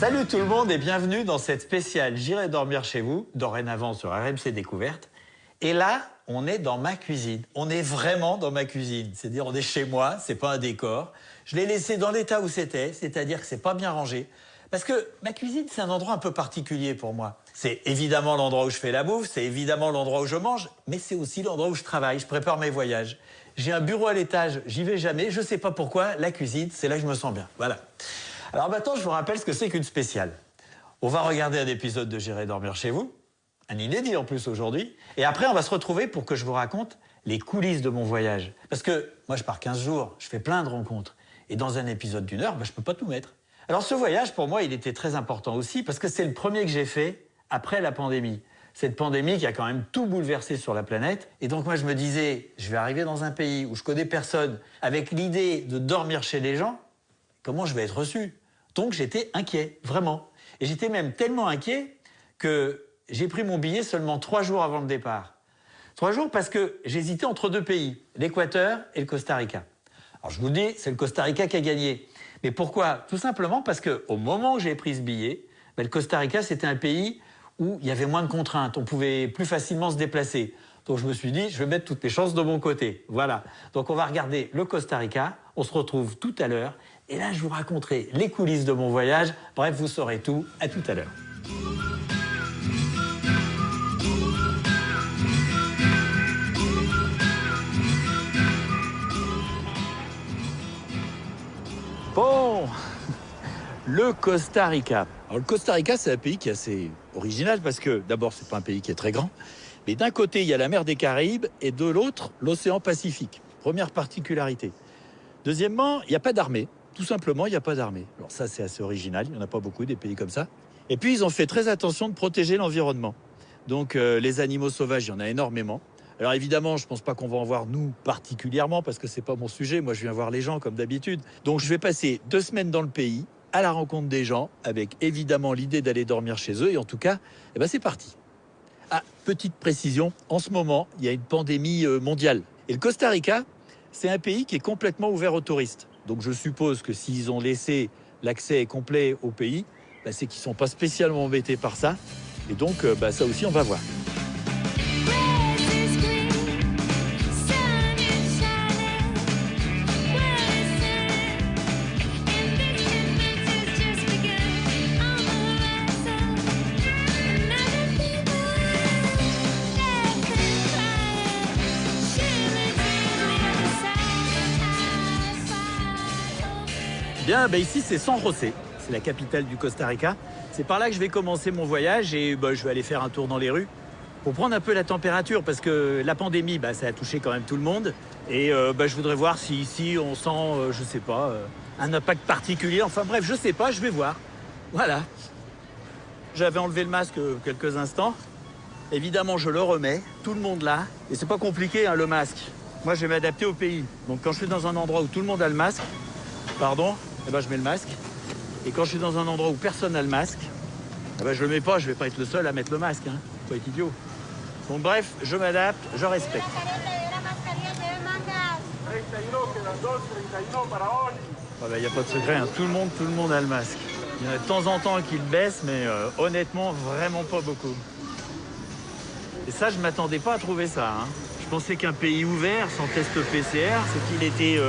Salut tout le monde et bienvenue dans cette spéciale J'irai dormir chez vous, dorénavant sur RMC Découverte. Et là, on est dans ma cuisine. On est vraiment dans ma cuisine. C'est-à-dire, on est chez moi, c'est pas un décor. Je l'ai laissé dans l'état où c'était, c'est-à-dire que c'est pas bien rangé. Parce que ma cuisine, c'est un endroit un peu particulier pour moi. C'est évidemment l'endroit où je fais la bouffe, c'est évidemment l'endroit où je mange, mais c'est aussi l'endroit où je travaille, je prépare mes voyages. J'ai un bureau à l'étage, j'y vais jamais, je sais pas pourquoi, la cuisine, c'est là que je me sens bien. Voilà. Alors maintenant, je vous rappelle ce que c'est qu'une spéciale. On va regarder un épisode de J'irai dormir chez vous, un inédit en plus aujourd'hui, et après on va se retrouver pour que je vous raconte les coulisses de mon voyage. Parce que moi je pars 15 jours, je fais plein de rencontres, et dans un épisode d'1 heure, je peux pas tout mettre. Alors ce voyage, pour moi, il était très important aussi, parce que c'est le premier que j'ai fait après la pandémie. Cette pandémie qui a quand même tout bouleversé sur la planète. Et donc moi je me disais, je vais arriver dans un pays où je connais personne, avec l'idée de dormir chez les gens, comment je vais être reçu? Donc j'étais inquiet, vraiment. Et j'étais même tellement inquiet que j'ai pris mon billet seulement 3 jours avant le départ. 3 jours parce que j'hésitais entre 2 pays, l'Équateur et le Costa Rica. Alors je vous le dis, c'est le Costa Rica qui a gagné. Mais pourquoi? Tout simplement parce qu'au moment où j'ai pris ce billet, le Costa Rica, c'était un pays où il y avait moins de contraintes, on pouvait plus facilement se déplacer. Donc je me suis dit, je vais mettre toutes les chances de mon côté. Voilà. Donc on va regarder le Costa Rica, on se retrouve tout à l'heure. Et là, je vous raconterai les coulisses de mon voyage. Bref, vous saurez tout. À tout à l'heure. Bon, le Costa Rica. Alors, le Costa Rica, c'est un pays qui est assez original parce que, d'abord, c'est pas un pays qui est très grand. Mais d'un côté, il y a la mer des Caraïbes et de l'autre, l'océan Pacifique. Première particularité. Deuxièmement, il n'y a pas d'armée. Tout simplement, il n'y a pas d'armée. Alors ça, c'est assez original. Il n'y en a pas beaucoup, des pays comme ça. Et puis, ils ont fait très attention de protéger l'environnement. Donc, les animaux sauvages, il y en a énormément. Alors évidemment, je ne pense pas qu'on va en voir, nous, particulièrement, parce que ce n'est pas mon sujet. Moi, je viens voir les gens, comme d'habitude. Donc, je vais passer 2 semaines dans le pays, à la rencontre des gens, avec évidemment l'idée d'aller dormir chez eux. Et en tout cas, eh ben, c'est parti. Ah, petite précision, en ce moment, il y a une pandémie mondiale. Et le Costa Rica, c'est un pays qui est complètement ouvert aux touristes. Donc je suppose que s'ils ont laissé l'accès complet au pays, c'est qu'ils ne sont pas spécialement embêtés par ça. Et donc ça aussi, on va voir. Bien, ici c'est San José, c'est la capitale du Costa Rica. C'est par là que je vais commencer mon voyage et je vais aller faire un tour dans les rues pour prendre un peu la température parce que la pandémie, ça a touché quand même tout le monde. Et je voudrais voir si ici on sent, je sais pas, un impact particulier. Enfin bref, je sais pas, je vais voir. Voilà. J'avais enlevé le masque quelques instants. Évidemment, je le remets, tout le monde là. Et c'est pas compliqué, hein, le masque. Moi, je vais m'adapter au pays. Donc quand je suis dans un endroit où tout le monde a le masque, je mets le masque. Et quand je suis dans un endroit où personne n'a le masque, je le mets pas, je vais pas être le seul à mettre le masque, hein. Faut pas être idiot. Donc bref, je m'adapte, je respecte. Il n'y a pas de secret, hein. Tout le monde a le masque. Il y en a de temps en temps qui le baissent, mais honnêtement, vraiment pas beaucoup. Et ça, je m'attendais pas à trouver ça, hein. Je pensais qu'un pays ouvert, sans test PCR, c'est qu'il était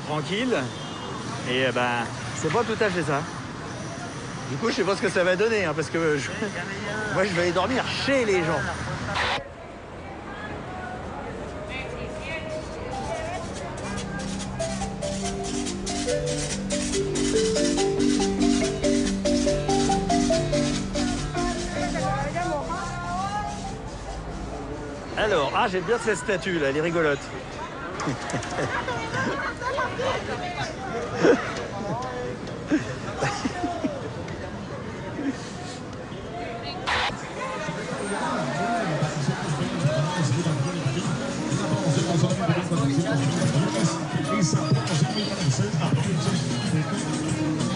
tranquille. Et c'est pas tout à fait ça. Du coup, je sais pas ce que ça va donner, hein, parce que moi, je vais aller dormir chez les gens. Alors, j'aime bien cette statue là, elle est rigolote.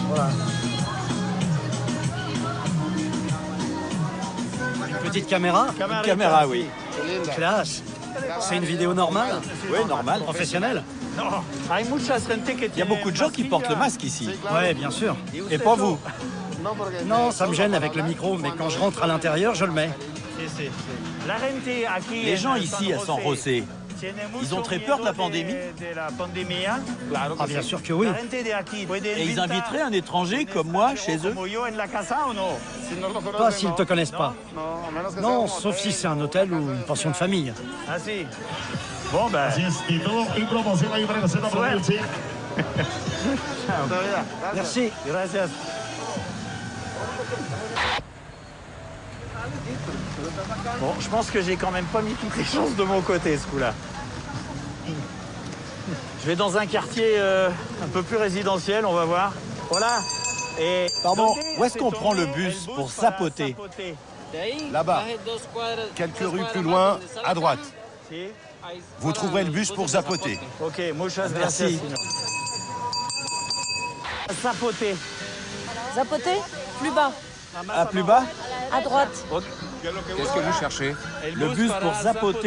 Voilà. Une petite caméra? Caméra, oui. Clash. C'est une vidéo normale? Oui, normal. Professionnelle? Il y a beaucoup de gens qui portent le masque ici. Ouais, bien sûr. Et pas vous. Non, ça me gêne avec le micro, mais quand je rentre à l'intérieur, je le mets. Les gens ici à San José, ils ont très peur de la pandémie. Ah, bien sûr que oui. Et ils inviteraient un étranger comme moi chez eux. Pas s'ils te connaissent pas. Non, sauf si c'est un hôtel ou une pension de famille. Ah si. Bon ben. Merci. Gracias. Bon, je pense que j'ai quand même pas mis toutes les chances de mon côté ce coup-là. Je vais dans un quartier un peu plus résidentiel, on va voir. Voilà. Et pardon, où est-ce qu'on prend le bus pour Zapote? Là-bas, quelques rues plus loin, à droite. Vous trouverez le bus pour Zapote. Ok, muchas gracias. Zapote. Zapote, plus bas, Ah, plus bas? à droite. Qu'est-ce que vous cherchez? Le bus pour Zapote,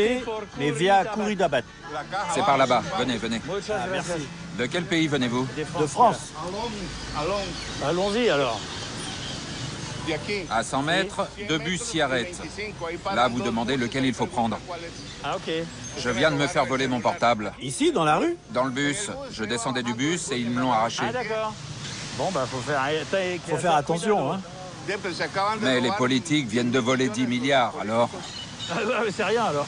mais via Curridabat. C'est par là-bas. Venez, venez. Merci. De quel pays venez-vous? De France. Allons-y alors. À 100 mètres, deux bus s'y arrêtent. Là, vous demandez lequel il faut prendre. Ah ok. Je viens de me faire voler mon portable. Ici, dans la rue? Dans le bus. Je descendais du bus et ils me l'ont arraché. Ah d'accord. Bon bah faut faire attention hein. Mais les politiques viennent de voler 10 milliards, alors... Ah mais c'est rien alors.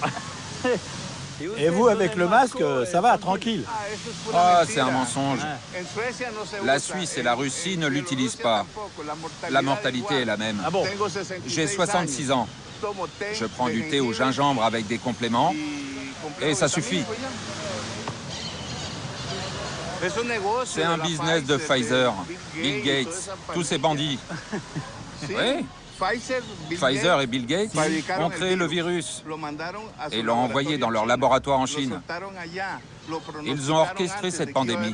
Et vous avec le masque, ça va, tranquille. Ah, c'est un mensonge. La Suisse et la Russie ne l'utilisent pas. La mortalité est la même. Ah bon? J'ai 66 ans. Je prends du thé au gingembre avec des compléments et ça suffit. C'est un business de Pfizer, Bill Gates, tous ces bandits. Oui, Pfizer et Bill Gates ont créé le virus et l'ont envoyé dans leur laboratoire en Chine. Ils ont orchestré cette pandémie.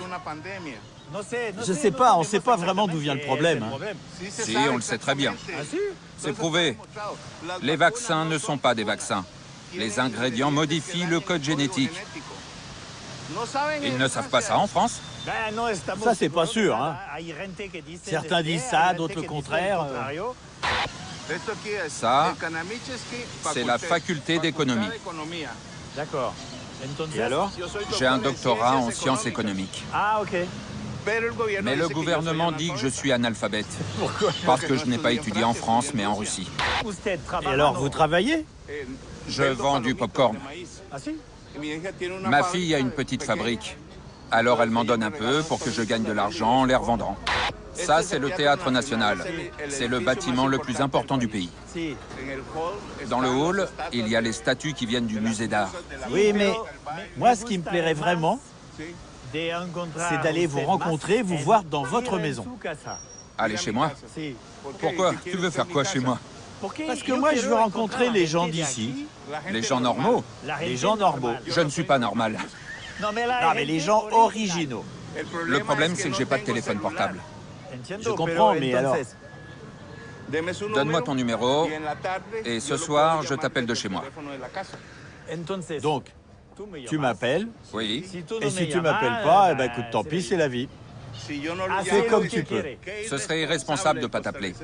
Je sais pas, on sait pas vraiment d'où vient le problème. Hein. Si, on le sait très bien. C'est prouvé. Les vaccins ne sont pas des vaccins. Les ingrédients modifient le code génétique. Ils ne savent pas ça en France? Ça, c'est pas sûr. Hein. Certains disent ça, d'autres le contraire. Ça, c'est la faculté d'économie. D'accord. Et alors? J'ai un doctorat en sciences économiques. Ah, ok. Mais le gouvernement dit que je suis analphabète. Pourquoi? Parce que je n'ai pas étudié en France, mais en Russie. Et alors, vous travaillez? Je vends du pop-corn. Ah si? Ma fille a une petite fabrique. Alors elle m'en donne un peu pour que je gagne de l'argent en les revendant. Ça, c'est le Théâtre National. C'est le bâtiment le plus important du pays. Dans le hall, il y a les statues qui viennent du musée d'art. Oui, mais moi, ce qui me plairait vraiment, c'est d'aller vous rencontrer, vous voir dans votre maison. Allez chez moi. Pourquoi? Tu veux faire quoi chez moi? Parce que moi, je veux rencontrer les gens d'ici. Les gens normaux? Les gens normaux. Je ne suis pas normal. Non, mais les gens originaux. Le problème, c'est que j'ai pas de téléphone portable. Je comprends, mais alors... Donne-moi ton numéro et ce soir, je t'appelle de chez moi. Donc, tu m'appelles, Oui, et si tu m'appelles pas, eh ben, écoute, tant pis, c'est la vie. Fais comme tu peux. ce serait irresponsable de pas t'appeler.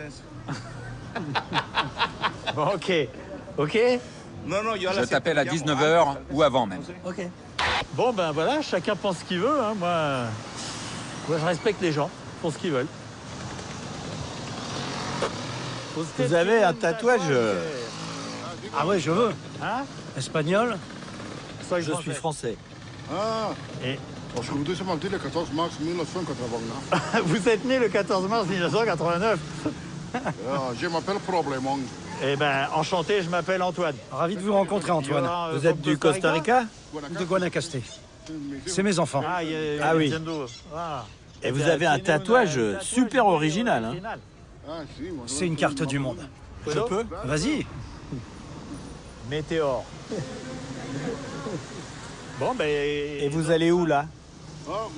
Bon, ok. Ok? Je t'appelle à 19h ou avant même. Ok. Bon, ben voilà, chacun pense ce qu'il veut. Hein. Moi, je respecte les gens, ils font ce qu'ils veulent. Vous avez un tatouage... Ah ouais, je veux. Hein? Espagnol? Je suis français. Ah, Et je suis né le 14 mars 1989. vous êtes né le 14 mars 1989. Je m'appelle Problemon. Eh ben, enchanté, je m'appelle Antoine. Ravi de vous rencontrer, Antoine. Vous êtes du Costa Rica? De Guanacaste. C'est mes enfants. Ah oui. Et vous avez un tatouage super original. Hein. Ah, si, moi, C'est une carte du monde. Je peux? Vas-y. Météore. Bon, ben... Et vous allez où, là?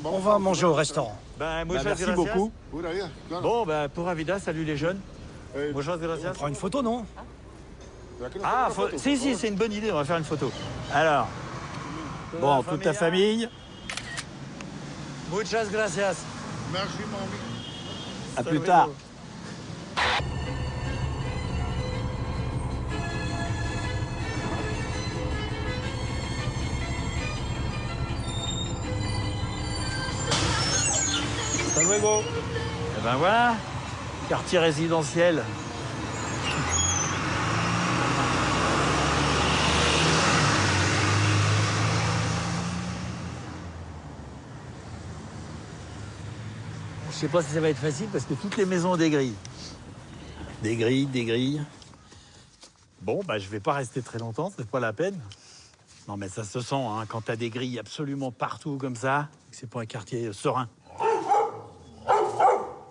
On va manger au restaurant. Ben, merci beaucoup. Bon. Bon, ben, pour Avida, salut les jeunes. Muchas On gracias. prend une photo, non? Ah, si, c'est une bonne idée, on va faire une photo. Alors, bon, toute ta famille. Muchas gracias. Merci, mon ami. À plus tard. Hasta luego. Et ben voilà, quartier résidentiel. Je sais pas si ça va être facile parce que toutes les maisons ont des grilles. Des grilles, des grilles. Bon, bah je vais pas rester très longtemps, c'est pas la peine. Non mais ça se sent, hein, quand t'as des grilles absolument partout comme ça, c'est pas un quartier serein.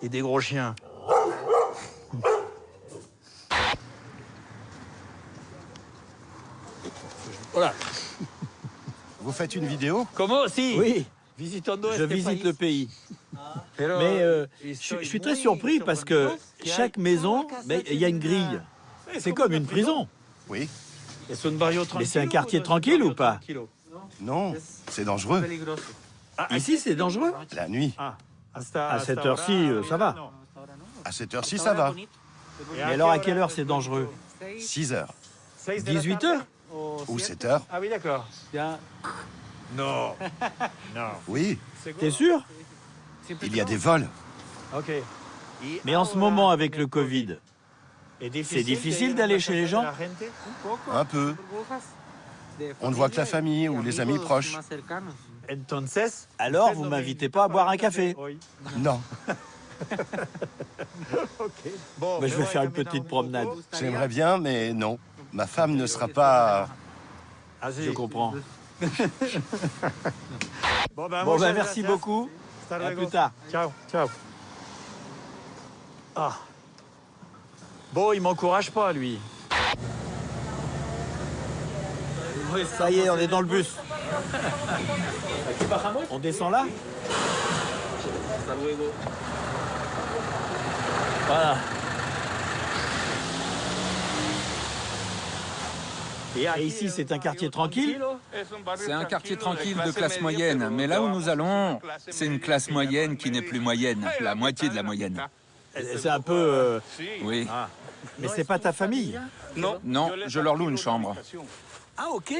Et des gros chiens. Voilà. Vous faites une vidéo? Comment? Si. Oui, Visitando je este visite país. le pays. Pero, Mais je suis très surpris parce que chaque maison, il y a une grille. C'est comme une prison. Oui. Es un barrio Mais c'est un tranquilo quartier ou no es un tranquille barrio ou pas? tranquilo? Non, c'est dangereux. Ah, ici, c'est dangereux. La nuit. Ah, À cette heure-ci, ça va. À cette heure-ci, ça va. Et alors, à quelle heure c'est dangereux? 6 heures 18 heures? ou 7 heures. Ah oui, d'accord. Non. Non. Oui, T'es sûr? il y a des vols. Ok. Mais en ce moment, avec le Covid, c'est difficile d'aller chez les gens? Un peu. On ne voit que la famille ou les amis proches. Entonces, Alors, vous m'invitez pas à boire un café? Oui. Non, Bon, Bah, je vais faire une petite promenade. j'aimerais bien, mais non. Ma femme ne sera pas... Ah, si. Je comprends. Bon, ben, Bon, muchas bah, merci gracias. beaucoup. Hasta À luego. plus tard. Ciao, ciao. Ah. Bon, il m'encourage pas, lui. Ça y est, on est dans le bus. On descend là? Voilà. Et ici, c'est un quartier tranquille? C'est un quartier tranquille de classe moyenne, mais là où nous allons, c'est une classe moyenne qui n'est plus moyenne, la moitié de la moyenne. C'est un peu... Oui. Mais c'est pas ta famille? Non, je leur loue une chambre. Ah, ok.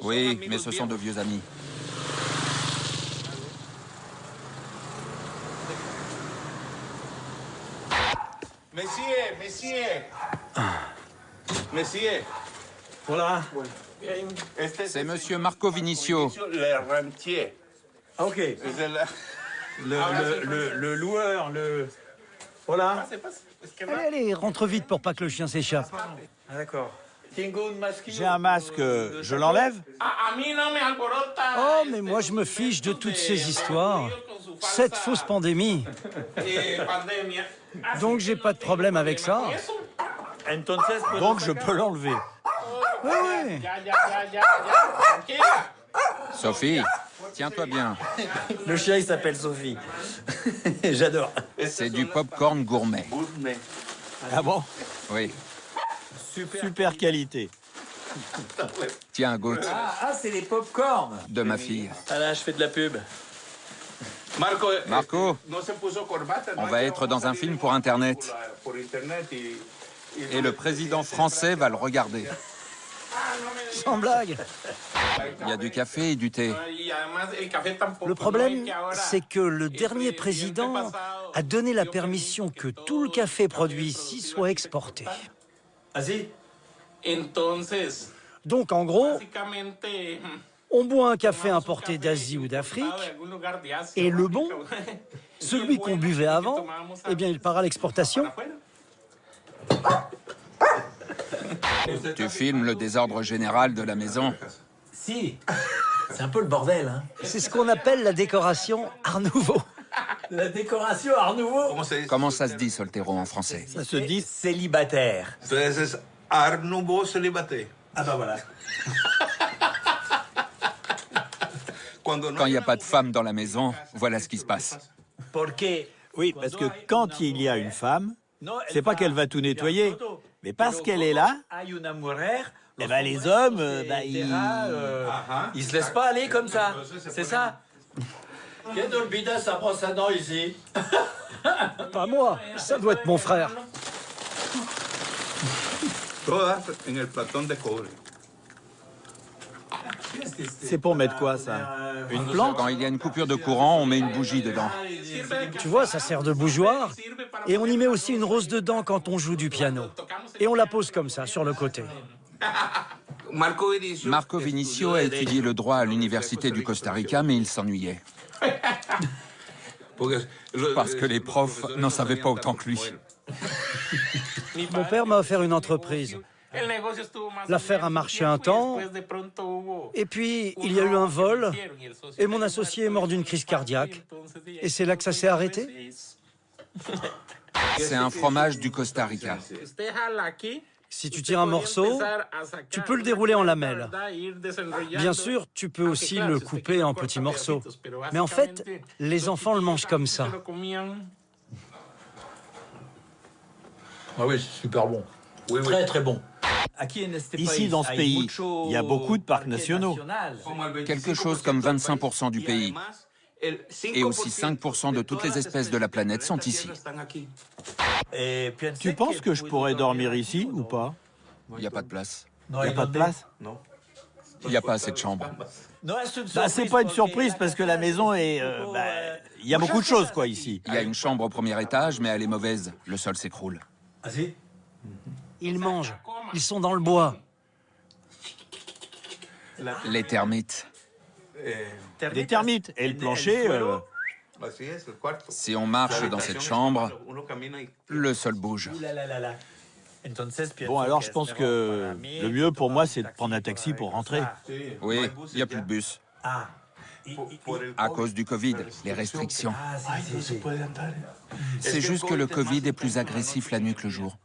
Oui, mais ce sont de vieux amis. Voilà. C'est monsieur Marco Vinicio. Ah, ok. Le loueur, le... Voilà. Allez, allez, rentre vite pour pas que le chien s'échappe. Ah, d'accord. J'ai un masque, je l'enlève? Oh, mais moi je me fiche de toutes ces histoires. Cette fausse pandémie. Donc j'ai pas de problème avec ça. Entonces, Donc je peux l'enlever. Oui, oui. Sophie, tiens-toi bien. Le chien, il s'appelle Sophie. J'adore. C'est du popcorn gourmet. Ah bon? Oui. Super qualité. Tiens, goûte Ah, c'est les pop-corn. de ma fille. Ah là, je fais de la pub. Marco, on va être dans un film pour Internet. Et le président français va le regarder. Sans blague. Il y a du café et du thé. Le problème, c'est que le dernier président a donné la permission que tout le café produit ici soit exporté. Ah si? Donc en gros, on boit un café importé d'Asie ou d'Afrique, et le bon, celui qu'on buvait avant, eh bien il part à l'exportation. Tu filmes le désordre général de la maison. Si. C'est un peu le bordel, hein. C'est ce qu'on appelle la décoration Art Nouveau. La décoration Art Nouveau. Comment ça se dit, Soltero, en français? Ça se dit... Célibataire. Art Nouveau célibataire. Ah bah voilà. Quand il n'y a pas de femme dans la maison, voilà ce qui se passe. Porque... Oui, parce que quand il y a une femme, c'est pas qu'elle va tout nettoyer, mais parce qu'elle est là, eh ben les hommes, ils se laissent pas aller comme ça. C'est ça. Qui olvida sa brosse à dents ici? Pas moi, ça doit être mon frère. Todas en el platón de cobre. C'est pour mettre quoi, ça? Une plante? Quand il y a une coupure de courant, on met une bougie dedans. Tu vois, ça sert de bougeoir. Et on y met aussi une rose dedans quand on joue du piano. Et on la pose comme ça, sur le côté. Marco Vinicio a étudié le droit à l'université du Costa Rica, mais il s'ennuyait. Parce que les profs n'en savaient pas autant que lui. Mon père m'a offert une entreprise. L'affaire a marché un temps, et puis il y a eu un vol, et mon associé est mort d'une crise cardiaque. Et c'est là que ça s'est arrêté. C'est un fromage du Costa Rica. Si tu tires un morceau, tu peux le dérouler en lamelles. Bien sûr, tu peux aussi le couper en petits morceaux. Mais en fait, les enfants le mangent comme ça. Ah oui, c'est super bon. Très très bon. Ici, dans ce pays, il y a beaucoup de parcs nationaux. Quelque chose comme 25% du pays. Et aussi 5% de toutes les espèces de la planète sont ici. Tu penses que je pourrais dormir ici ou pas? Il n'y a pas de place. Il n'y a pas de place? Il n'y a pas assez de chambres. Bah, c'est pas une surprise parce que la maison est... il y a beaucoup de choses, quoi, ici. Il y a une chambre au premier étage, mais elle est mauvaise. Le sol s'écroule. Ils mangent. Ils sont dans le bois. Les termites. Des termites. Et le plancher... Si on marche dans cette chambre, le sol bouge. Bon, alors je pense que le mieux pour moi, c'est de prendre un taxi pour rentrer. Oui, il n'y a plus de bus. À cause du Covid, les restrictions. C'est juste que le Covid est plus agressif la nuit que le jour.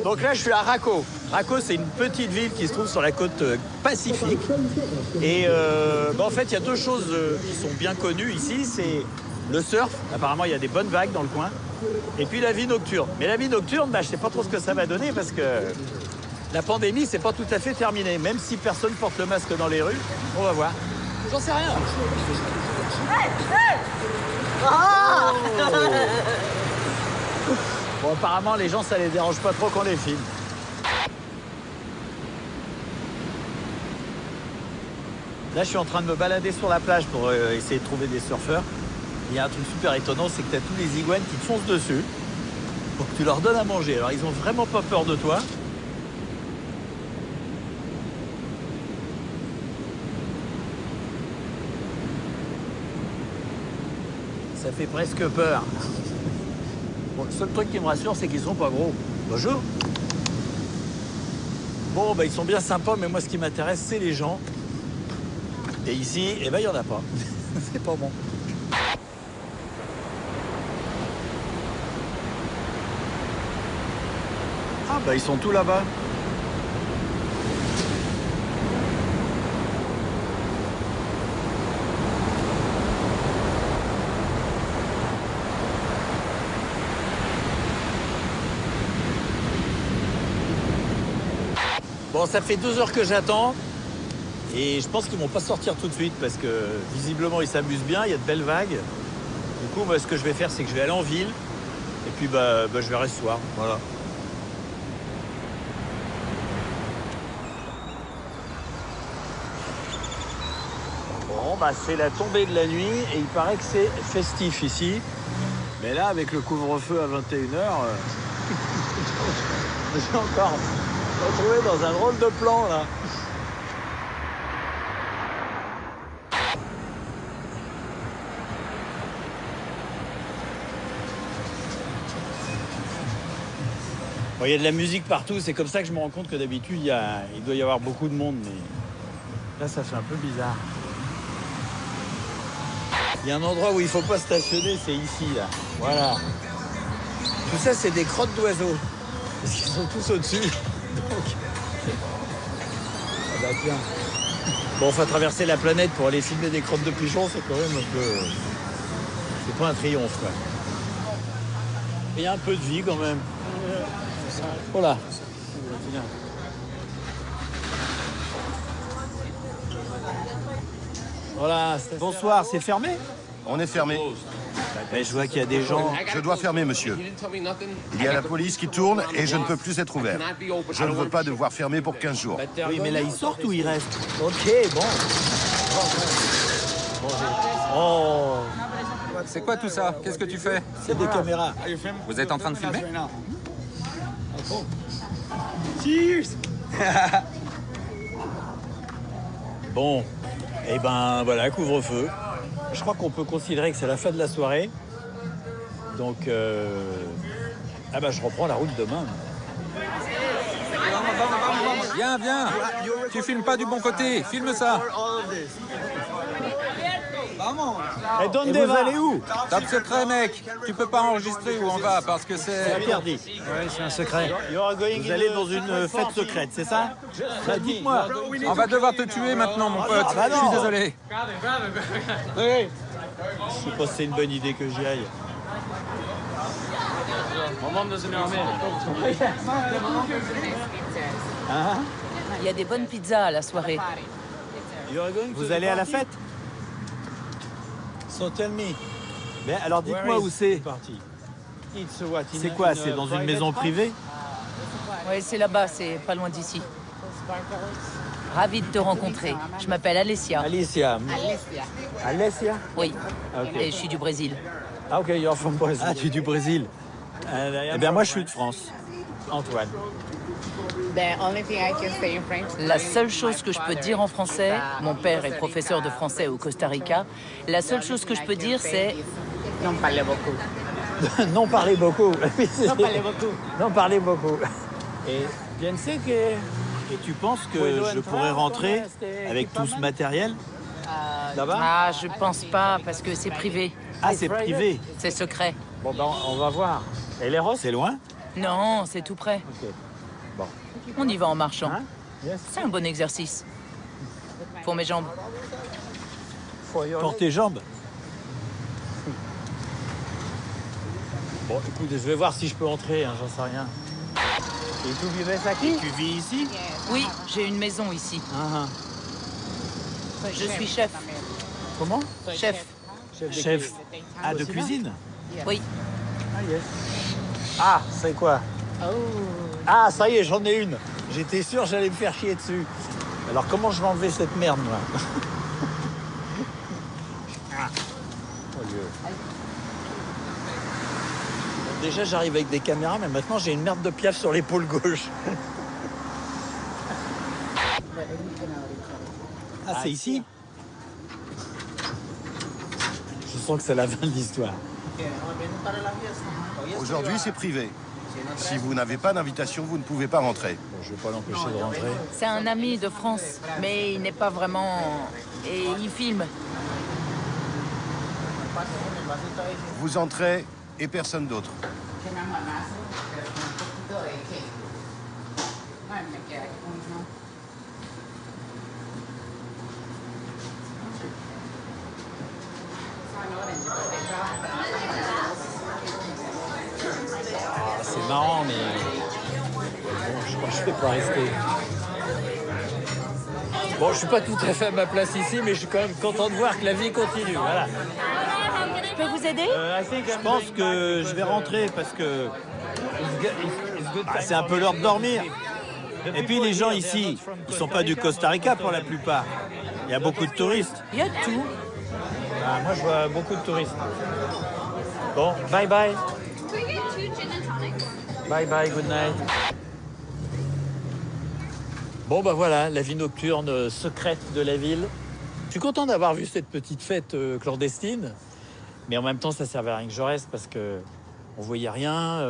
Donc là, je suis à Raco. Raco, c'est une petite ville qui se trouve sur la côte pacifique. Et en fait, il y a deux choses qui sont bien connues ici. C'est le surf. Apparemment, il y a des bonnes vagues dans le coin. Et puis la vie nocturne. Mais la vie nocturne, je ne sais pas trop ce que ça va donner parce que la pandémie, c'est pas tout à fait terminé. Même si personne porte le masque dans les rues, on va voir. J'en sais rien. Ah bon, apparemment, les gens, ça les dérange pas trop qu'on les filme. Là, je suis en train de me balader sur la plage pour essayer de trouver des surfeurs. Il y a un truc super étonnant, c'est que tu as tous les iguanes qui te foncent dessus pour que tu leur donnes à manger. Alors, ils ont vraiment pas peur de toi. Ça fait presque peur. Bon, le seul truc qui me rassure, c'est qu'ils sont pas gros. Bonjour. Bon, ils sont bien sympas, mais moi, ce qui m'intéresse, c'est les gens. Et ici, il n'y en a pas. C'est pas bon. Ah, ils sont tous là-bas. Bon, ça fait 2 heures que j'attends et je pense qu'ils vont pas sortir tout de suite parce que visiblement ils s'amusent bien, il y a de belles vagues. Du coup, moi, ce que je vais faire, c'est que je vais aller en ville et puis je verrai ce soir. Voilà. Bon, c'est la tombée de la nuit et il paraît que c'est festif ici. Mais là, avec le couvre-feu à 21h, j'ai encore retrouvé dans un drôle de plan, là. Bon, il y a de la musique partout, c'est comme ça que je me rends compte que d'habitude, il doit y avoir beaucoup de monde, mais là, ça fait un peu bizarre. Il y a un endroit où il ne faut pas stationner, c'est ici, là. Voilà. Tout ça, c'est des crottes d'oiseaux. Parce qu'ils sont tous au-dessus. Donc... Ah bah tiens. Bon, enfin, traverser la planète pour aller filmer des crottes de pigeons, c'est quand même un peu... C'est pas un triomphe, quoi. Il y a un peu de vie, quand même. Voilà. Voilà. Bonsoir, c'est fermé? On est fermé. Mais je vois qu'il y a des gens... Je dois fermer, monsieur. Il y a la police qui tourne et je ne peux plus être ouvert. Je ne veux pas devoir fermer pour 15 jours. Oui, mais là, ils sortent ou ils restent? Ok, bon. Oh, C'est quoi tout ça? Qu'est-ce que tu fais? c'est des caméras. Vous êtes en train de filmer? Cheers. Bon, et ben voilà, couvre-feu. Je crois qu'on peut considérer que c'est la fin de la soirée. Donc, ah bah je reprends la route demain. Viens, viens. Tu filmes pas du bon côté. Filme ça. Et vous allez où? Top secret, mec. Tu peux pas enregistrer où on va parce que c'est... Interdit. Oui, c'est un secret. Vous allez dans une fête secrète, c'est ça? Bah, dites-moi. On va devoir te tuer maintenant, mon pote. Ah bah Je suis non. désolé. Je sais pas si c'est une bonne idée que j'y aille. Il y a des bonnes pizzas à la soirée. Vous allez à la fête? So tell me. Mais alors dites-moi où c'est. C'est quoi? C'est dans une maison privée? Oui, c'est là-bas, c'est pas loin d'ici. Ravie de te rencontrer. Je m'appelle Alessia. Alicia. Alessia? Oui. Ok. Et je suis du Brésil. Ah ok, you're from Brazil. Ah, tu es du Brésil. Eh bien, moi, je suis de France. Antoine. La seule chose que je peux dire en français, mon père est professeur de français au Costa Rica, la seule chose que je peux dire, c'est... Non parlez beaucoup. Non parlez beaucoup. Non parlez beaucoup. Et piense que... Et tu penses que je pourrais rentrer avec tout ce matériel là-bas? Ah, je pense pas, parce que c'est privé. Ah, c'est privé. C'est secret. Bon, ben, on va voir. Et les roses? C'est loin? Non, c'est tout près. Ok. Bon. On y va en marchant. Hein? Yes. C'est un bon exercice. Pour mes jambes. Pour tes jambes? Bon, écoute, je vais voir si je peux entrer, hein, j'en sais rien. Et tu vivais ici? Tu vis ici? Oui, j'ai une maison ici. Ah, Je suis chef. comment? Chef. Chef. Ah, de cuisine? Oui. Ah, yes. Ah, c'est quoi? Ah, ça y est, j'en ai une. J'étais sûr que j'allais me faire chier dessus. Alors, comment je vais enlever cette merde, moi? Ah. Oh Dieu. Bon, déjà, j'arrive avec des caméras, mais maintenant, j'ai une merde de Piaf sur l'épaule gauche. Ah, c'est ici? Je sens que c'est la fin de l'histoire. Aujourd'hui, c'est privé. Si vous n'avez pas d'invitation, vous ne pouvez pas rentrer. Bon, je ne vais pas l'empêcher de rentrer. C'est un ami de France, mais il n'est pas vraiment... Et il filme. Vous entrez et personne d'autre. C'est marrant, mais bon, je crois que je ne vais pas rester. Bon, je suis pas tout à fait à ma place ici, mais je suis quand même content de voir que la vie continue. Voilà. Je peux vous aider? Je pense que je vais rentrer parce que c'est un peu l'heure de dormir. Et puis les gens ici, ils sont pas du Costa Rica pour la plupart. Il y a beaucoup de touristes. Il y a tout. Ah, moi, je vois beaucoup de touristes. Bon, bye bye. Bye bye, good night. Bon, bah voilà, la vie nocturne secrète de la ville. Je suis content d'avoir vu cette petite fête clandestine. Mais en même temps, ça servait à rien que je reste parce que on voyait rien.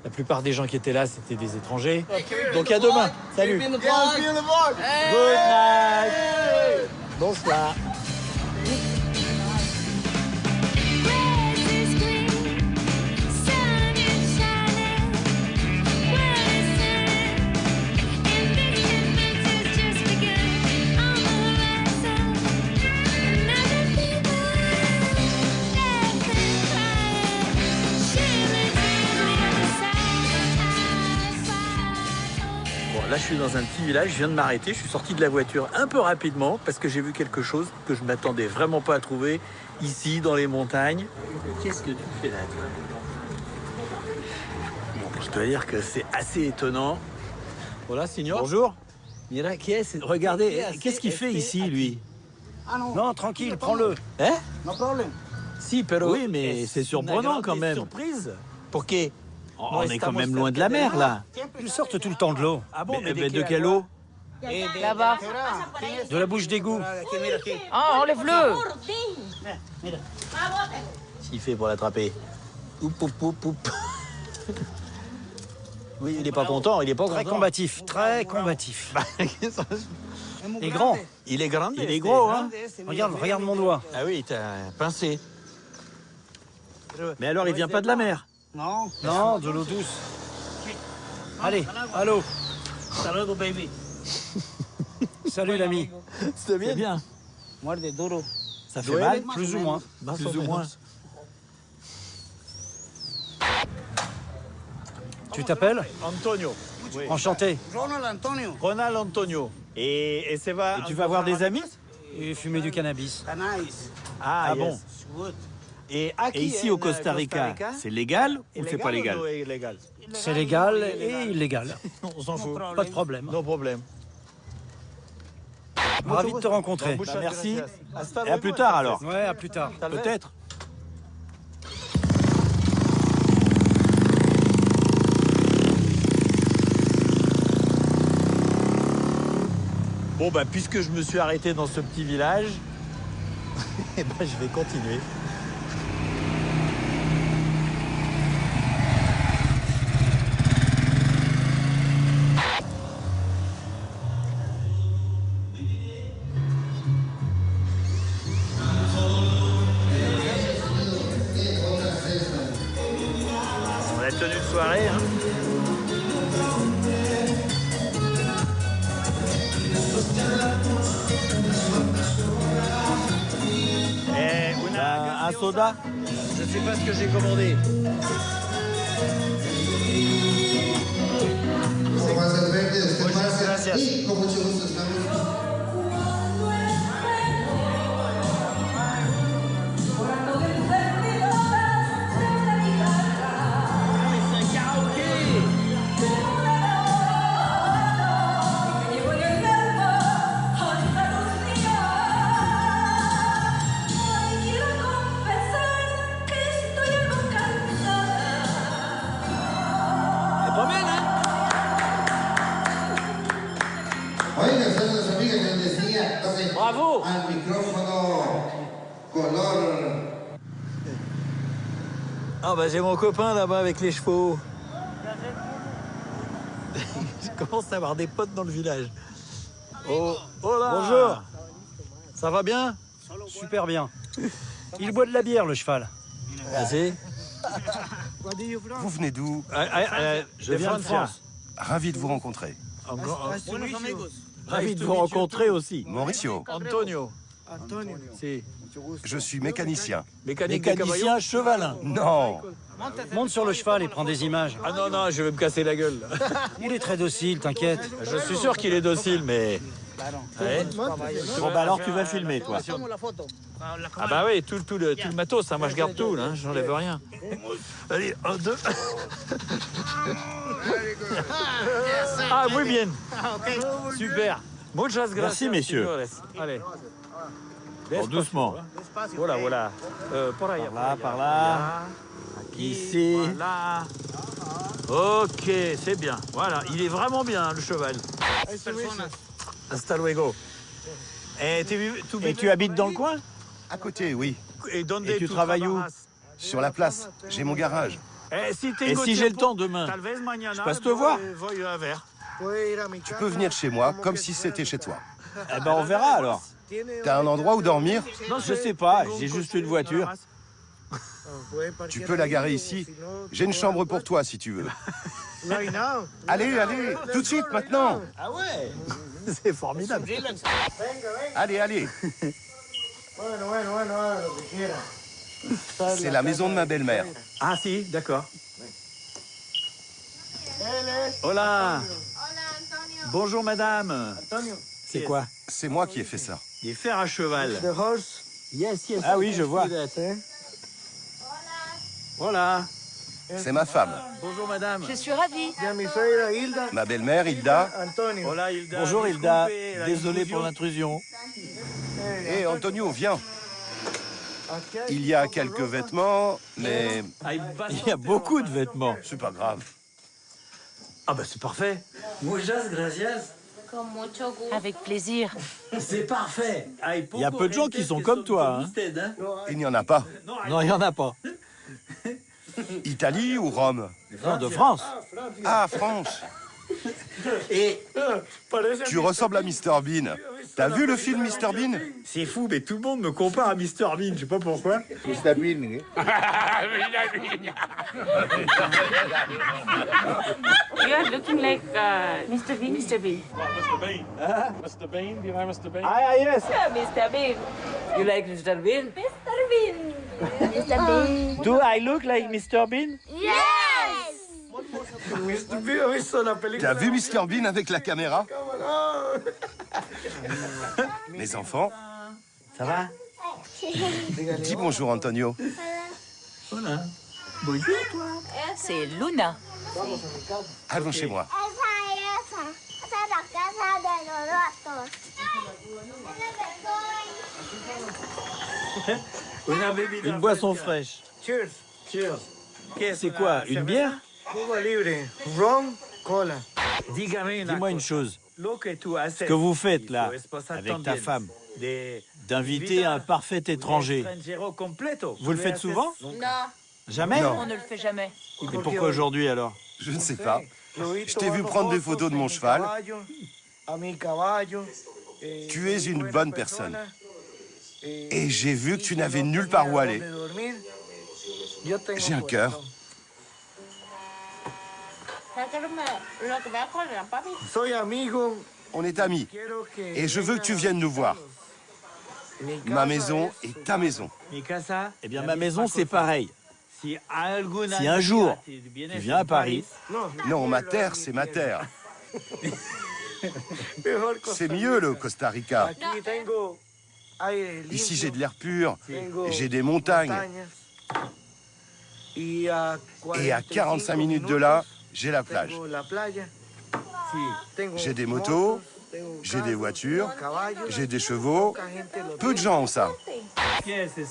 La plupart des gens qui étaient là, c'était des étrangers. Donc à demain. Salut. Good night. Bonsoir. Là, je suis dans un petit village, je viens de m'arrêter, je suis sorti de la voiture un peu rapidement parce que j'ai vu quelque chose que je m'attendais vraiment pas à trouver ici, dans les montagnes. Qu'est-ce que tu fais là, toi? Bon, je dois dire que c'est assez étonnant. Voilà, signor. Bonjour. Mira, regardez, qu'est-ce qu'il fait ici, lui? Non, tranquille, prends-le. Hein? No problem. Si, pero... Oui, mais c'est surprenant quand même. Surprise. Pour qui? On est quand même loin de la mer, là. Ils sortent tout le temps de l'eau. Ah bon, Mais de quelle eau? Là-bas. De la bouche d'égout. Ah, enlève-le. S'il fait pour l'attraper. Oup, oup, oup, oup. Oui, il n'est pas content, il n'est pas Très content. combatif, très combatif. Et grand. Il est grand, Il est gros, hein? Regarde mon doigt. Ah oui, t'as pincé. Mais alors, il vient pas de la mer? Non, de l'eau douce. Allez, allô. Salut l'ami. C'est bien. Ça fait mal? Plus ou moins. Plus ou moins. Tu t'appelles? Antonio. Oui. Enchanté. Ronald Antonio. Et c'est va. Et tu vas voir des amis? Et fumer du cannabis. Ah, bon. yes. Et ici, au Costa Rica, c'est légal ou c'est pas légal? Illégal. C'est légal et illégal. On s'en fout. Pas de problème. No problème. Ravi de te rencontrer. Bah, merci. Et à plus tard alors. Ouais, à plus tard. Peut-être. Bon, bah, puisque je me suis arrêté dans ce petit village, eh ben, je vais continuer. On a tenu de soirée, hein. Un soda? Je sais pas ce que j'ai commandé. Muchas gracias. Bravo! Ah bah j'ai mon copain là-bas avec les chevaux. Je commence à avoir des potes dans le village. Oh, oh là! Bonjour. Ça va bien? Super bien. Il boit de la bière, le cheval. Vas-y. Vous venez d'où? Je viens de France. Ravi de vous rencontrer. Ravi de vous rencontrer aussi. Mauricio, Antonio. Si. je suis mécanicien. Mécanicien chevalin. Non, Monte sur le cheval et prends des images. Ah non, non, je vais me casser la gueule. Il est très docile, t'inquiète. Je suis sûr qu'il est docile, mais... Ouais. Bon bah alors tu vas filmer toi. Ah bah oui, tout le matos, hein. Moi je garde tout, là, hein. J'enlève rien. Allez, 1, 2. Ah, muy bien. Super. Muchas gracias. Merci, messieurs. Señores. Allez. Bon, doucement. Voilà, voilà. Por ahí. Par là. Ici. Voilà. Ok, c'est bien. Voilà, il est vraiment bien, le cheval. Hasta luego. Et tu habites dans le coin? à côté, oui. Et tu travailles où? Sur la place, j'ai mon garage. Et si j'ai le temps demain, je passe te voir. Tu peux venir chez moi comme si c'était chez toi. Eh ben on verra alors. T'as un endroit où dormir? Non, je sais pas, j'ai juste une voiture. Tu peux la garer ici. J'ai une chambre pour toi si tu veux. Allez, allez, tout de suite, maintenant. Ah ouais. C'est formidable. Allez, allez. C'est la maison de ma belle-mère. Ah si, d'accord. Hola. Bonjour madame. C'est quoi? C'est moi qui ai fait ça. Des fers à cheval. Ah oui, je vois. Voilà. C'est ma femme. Bonjour madame. Je suis ravie. Ma belle-mère, Hilda. Voilà Hilda. Bonjour Hilda. Désolé pour l'intrusion. Et Antonio, viens. Il y a quelques vêtements, mais Il y a beaucoup de vêtements. c'est pas grave. Ah bah c'est parfait. Muchas gracias. Avec plaisir. C'est parfait. Il y a peu de gens qui sont comme toi. Hein. Il n'y en a pas. Non, il n'y en a pas. Italie ou Rome? Non, de France. Ah, France. Et Tu ressembles à Mr Bean. T'as vu le film Mr Bean? C'est fou, mais tout le monde me compare à Mr Bean, je sais pas pourquoi. Mr. Bean, ¿eh? You are looking like Mr. Bean. Mr. Bean. Mr. Bean, do you know Mr. Bean? Ah, yes. Mr. Bean. You like Mr. Bean? Mr. Bean. Mr. Bean. Do I look like Mr Bean? Yes! T'as vu Mr Bean avec la caméra? Mes enfants, Ça va? dis bonjour Antonio. Voilà. Bonjour toi. C'est Luna. Allons chez moi. Esa es la casa de los ratos. Une boisson fraîche. Cheers. Cheers. C'est quoi? Une bière? Jugo libre. Rum, cola. Dis-moi une chose. Ce que vous faites là, avec ta femme, d'inviter un parfait étranger, vous le faites souvent? Non, Jamais? on ne le fait jamais. Et pourquoi aujourd'hui alors? Je ne sais pas. Je t'ai vu prendre des photos de mon cheval. Tu es une bonne personne. Et j'ai vu que tu n'avais nulle part où aller. J'ai un cœur. On est amis. Et je veux que tu viennes nous voir. Ma maison est ta maison. Eh bien, ma maison, c'est pareil. Si un jour, tu viens à Paris... Non, ma terre, c'est ma terre. C'est mieux, le Costa Rica. Ici, j'ai de l'air pur. J'ai des montagnes. Et à 45 minutes de là, j'ai la plage. J'ai des motos, j'ai des voitures, j'ai des chevaux. Peu de gens ont ça.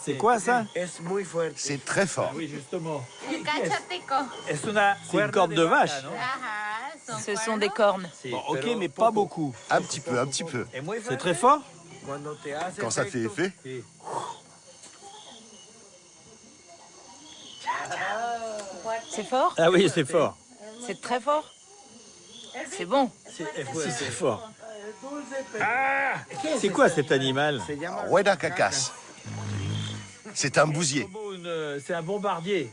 C'est quoi ça? C'est très fort. Oui, justement. Es C'est une corde de vache. Ce sont des cornes. Bon, ok, mais pas beaucoup. Un petit peu, un petit peu. C'est très fort? Quand ça fait effet, C'est fort? Ah oui, c'est fort. C'est très fort? C'est bon. C'est fort. C'est quoi cet animal? Rueda Cacas. C'est un bousier. C'est un bombardier.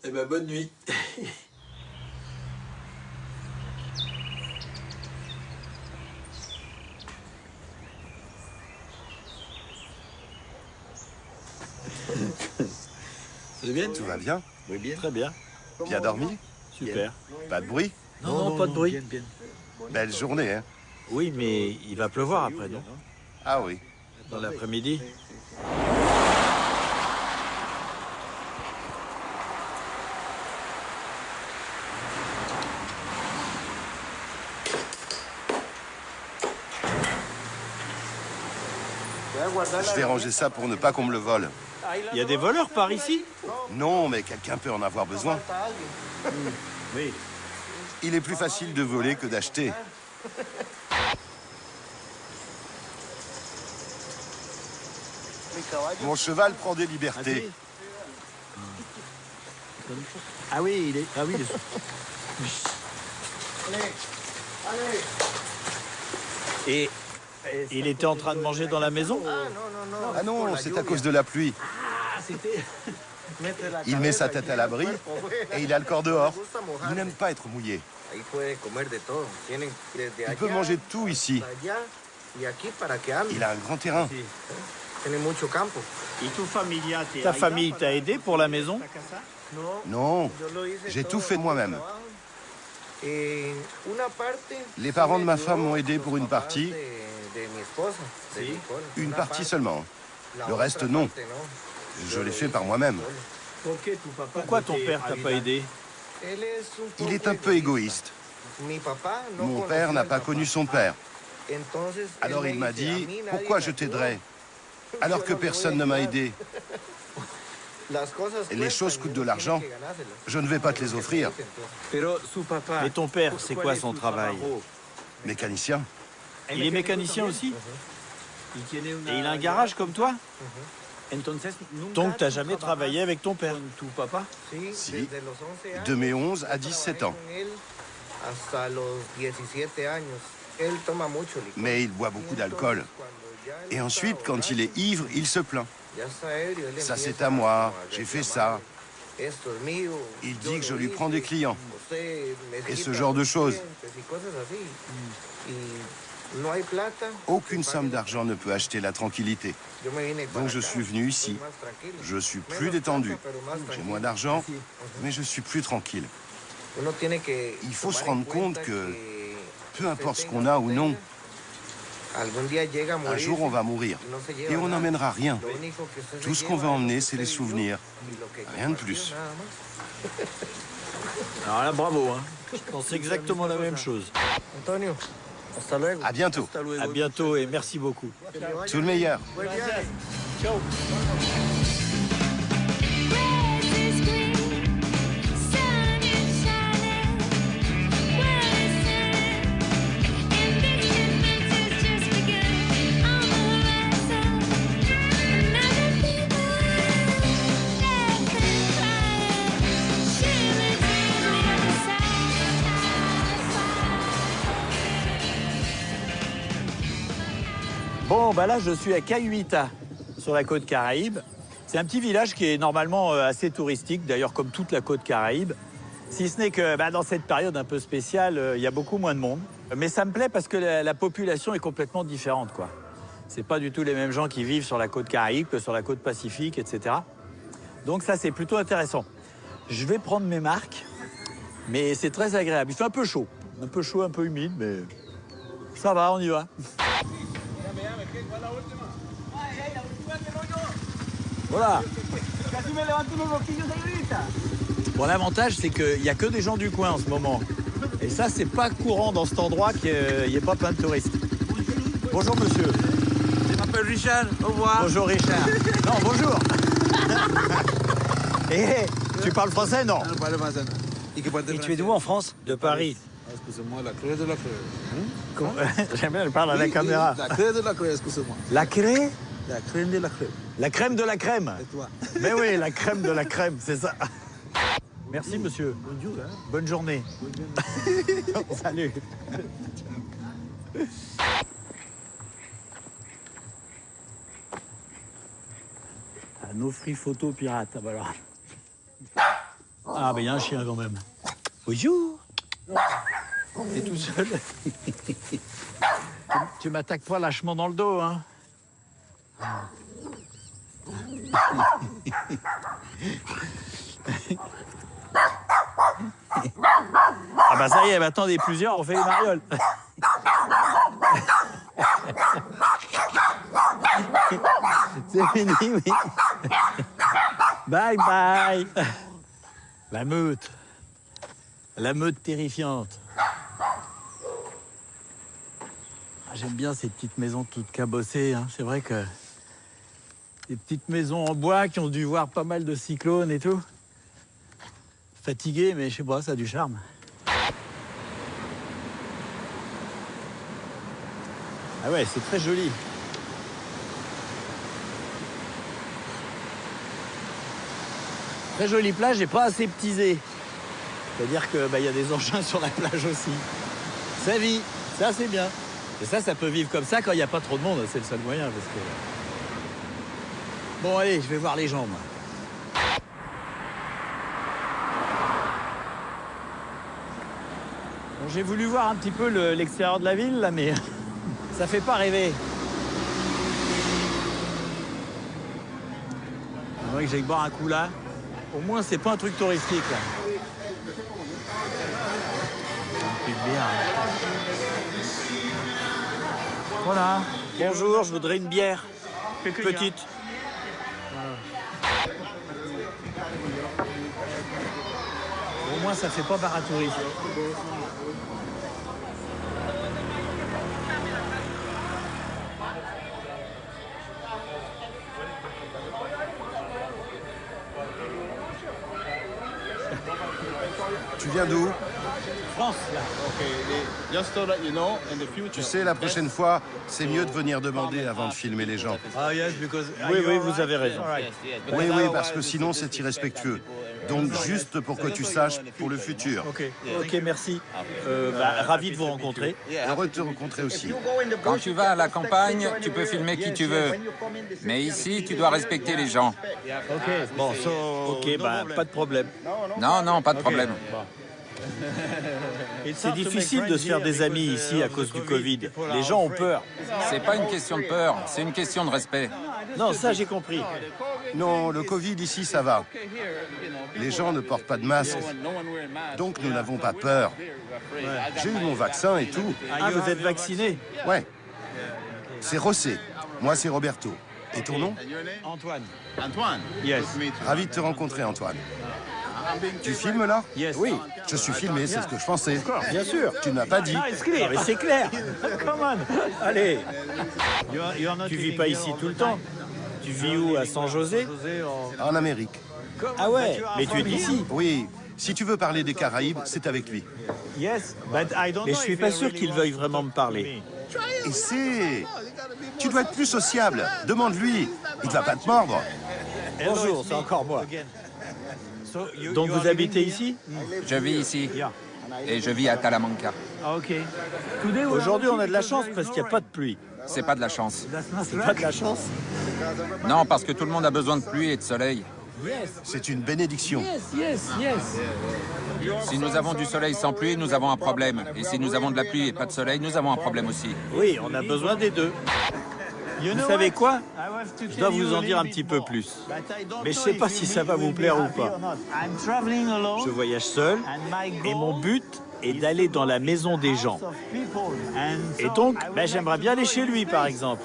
Eh ben, bonne nuit. Ça va bien? Tout va bien? Oui, bien. Très bien. Bien dormi? Super. Pas de bruit? Non, pas de bruit. Belle journée, hein? Oui, mais il va pleuvoir après, non? Ah oui. Dans l'après-midi. Je vais ranger ça pour ne pas qu'on me le vole. Il y a des voleurs par ici? Non, mais quelqu'un peut en avoir besoin. Oui. Il est plus facile de voler que d'acheter. Mon cheval prend des libertés. Ah oui, il est... Ah oui, Et il était en train de manger dans la maison? Ah non, c'est à cause de la pluie. Il met sa tête à l'abri et il a le corps dehors. Il n'aime pas être mouillé. Il peut manger de tout ici. Il a un grand terrain. Ta famille t'a aidé pour la maison? Non, j'ai tout fait moi-même. Les parents de ma femme m'ont aidé pour une partie. Une partie seulement. Le reste, non. Je l'ai fait par moi-même. Pourquoi ton père t'a pas aidé? Il est un peu égoïste. Mon père n'a pas connu son père. Alors il m'a dit, pourquoi je t'aiderais alors que personne ne m'a aidé? Les choses coûtent de l'argent. Je ne vais pas te les offrir. Mais ton père, c'est quoi son travail? Mécanicien. Il est mécanicien aussi? Et il a un garage comme toi? Donc t'as jamais travaillé avec ton père? Si, de mes 11 à 17 ans. Mais il boit beaucoup d'alcool. Et ensuite, quand il est ivre, il se plaint. Ça, c'est à moi, j'ai fait ça. Il dit que je lui prends des clients. Et ce genre de choses. Aucune somme d'argent ne peut acheter la tranquillité. Donc je suis venu ici. Je suis plus détendu. J'ai moins d'argent, mais je suis plus tranquille. Il faut se rendre compte que, peu importe ce qu'on a ou non, un jour on va mourir. Et on n'emmènera rien. Tout ce qu'on va emmener, c'est les souvenirs. Rien de plus. Alors là, bravo, hein. Je pense exactement la même chose. À bientôt. À bientôt et merci beaucoup. Tout le meilleur. Ciao. Bon, bah là, je suis à Cayuita, sur la côte Caraïbe. C'est un petit village qui est normalement assez touristique, d'ailleurs comme toute la côte Caraïbe. Si ce n'est que dans cette période un peu spéciale, il y a beaucoup moins de monde. Mais ça me plaît parce que la population est complètement différente, quoi. C'est pas du tout les mêmes gens qui vivent sur la côte Caraïbe que sur la côte Pacifique, etc. Donc ça, c'est plutôt intéressant. Je vais prendre mes marques, mais c'est très agréable. Il fait un peu chaud, un peu humide, mais ça va, on y va. Voilà. Bon, l'avantage, c'est qu'il n'y a que des gens du coin en ce moment. Et ça, c'est pas courant dans cet endroit qu'il n'y ait pas plein de touristes. Bonjour, monsieur. Je m'appelle Richard. Au revoir. Bonjour, Richard. Non, bonjour. Et tu parles français, non? Je parle français. Et tu es d'où en France? De Paris. Excusez-moi, la craie de la craie. J'aime bien, je parle à la caméra. La craie de la craie, excusez-moi. La craie? La crème de la crème. La crème de la crème. Et toi? Mais oui, la crème de la crème, c'est ça. Merci, monsieur. Bonjour. Hein? Bonne journée. Salut. Nos free photos pirates. Ah, bah alors. Ah, il y a un chien quand même. Bonjour. T'es tout seul. Tu m'attaques pas lâchement dans le dos, hein. Ah bah ça y est, maintenant des plusieurs, on fait les marioles. C'est fini, oui. Bye bye. La meute. La meute terrifiante. J'aime bien ces petites maisons toutes cabossées, hein. C'est vrai que des petites maisons en bois qui ont dû voir pas mal de cyclones et tout. Fatigué, mais je sais pas, ça a du charme. Ah ouais, c'est très joli. Très jolie plage et pas aseptisée. C'est-à-dire que y a des engins sur la plage aussi. Ça vit, ça c'est bien. Et ça peut vivre comme ça quand il n'y a pas trop de monde, c'est le seul moyen. Parce que... Bon allez, je vais voir les gens, moi. Bon, j'ai voulu voir un petit peu l'extérieur de la ville, là, mais ça fait pas rêver. faudrait que j'aille boire un coup là. Au moins, c'est pas un truc touristique, là. Un peu de bière. Voilà. Bonjour, je voudrais une bière. Petite. Au moins, ça fait pas bar à touristes. Tu viens d'où? France, là. Tu sais, la prochaine fois, c'est mieux de venir demander avant de filmer les gens. Oui, oui, vous avez raison. Oui, oui, parce que sinon, c'est irrespectueux. Donc, juste pour que tu saches pour le futur. Ok, merci. Ravi de vous rencontrer. Heureux de te rencontrer aussi. Quand tu vas à la campagne, tu peux filmer qui tu veux. Mais ici, tu dois respecter les gens. Ok, pas de problème. Non, non, pas de problème. C'est difficile de se faire des amis ici à cause du Covid. Les gens ont peur. C'est pas une question de peur, c'est une question de respect. Non, ça j'ai compris. Non, le Covid ici, ça va. Les gens ne portent pas de masque. Donc, nous n'avons pas peur. J'ai eu mon vaccin et tout. Ah, vous êtes vacciné? Ouais. C'est José. Moi, c'est Roberto. Et ton nom? Antoine. Antoine. Yes. Ravi de te rencontrer, Antoine. Tu filmes là? Yes. Oui, je suis filmé, c'est ce que je pensais. Bien sûr. Tu ne m'as pas dit. Non, mais c'est clair. Come on. Allez. Tu vis pas ici tout le temps? Tu vis où? À San José? En Amérique. Ah ouais, mais tu es d'ici. Oui. Si tu veux parler des Caraïbes, c'est avec lui. Mais je suis pas sûr qu'il veuille vraiment me parler. Essaie. Tu dois être plus sociable. Demande-lui. Il ne va pas te mordre. Bonjour, c'est encore moi. Donc vous habitez ici? Je vis ici. Et je vis à Talamanca. Aujourd'hui, on a de la chance parce qu'il n'y a pas de pluie. C'est pas de la chance. C'est pas de la chance? Non, parce que tout le monde a besoin de pluie et de soleil. C'est une bénédiction. Si nous avons du soleil sans pluie, nous avons un problème. Et si nous avons de la pluie et pas de soleil, nous avons un problème aussi. Oui, on a besoin des deux. Vous savez quoi? Je dois vous en dire un petit peu plus. Mais je ne sais pas si ça va vous plaire ou pas. Je voyage seul et mon but est d'aller dans la maison des gens. Et donc, j'aimerais bien aller chez lui, par exemple.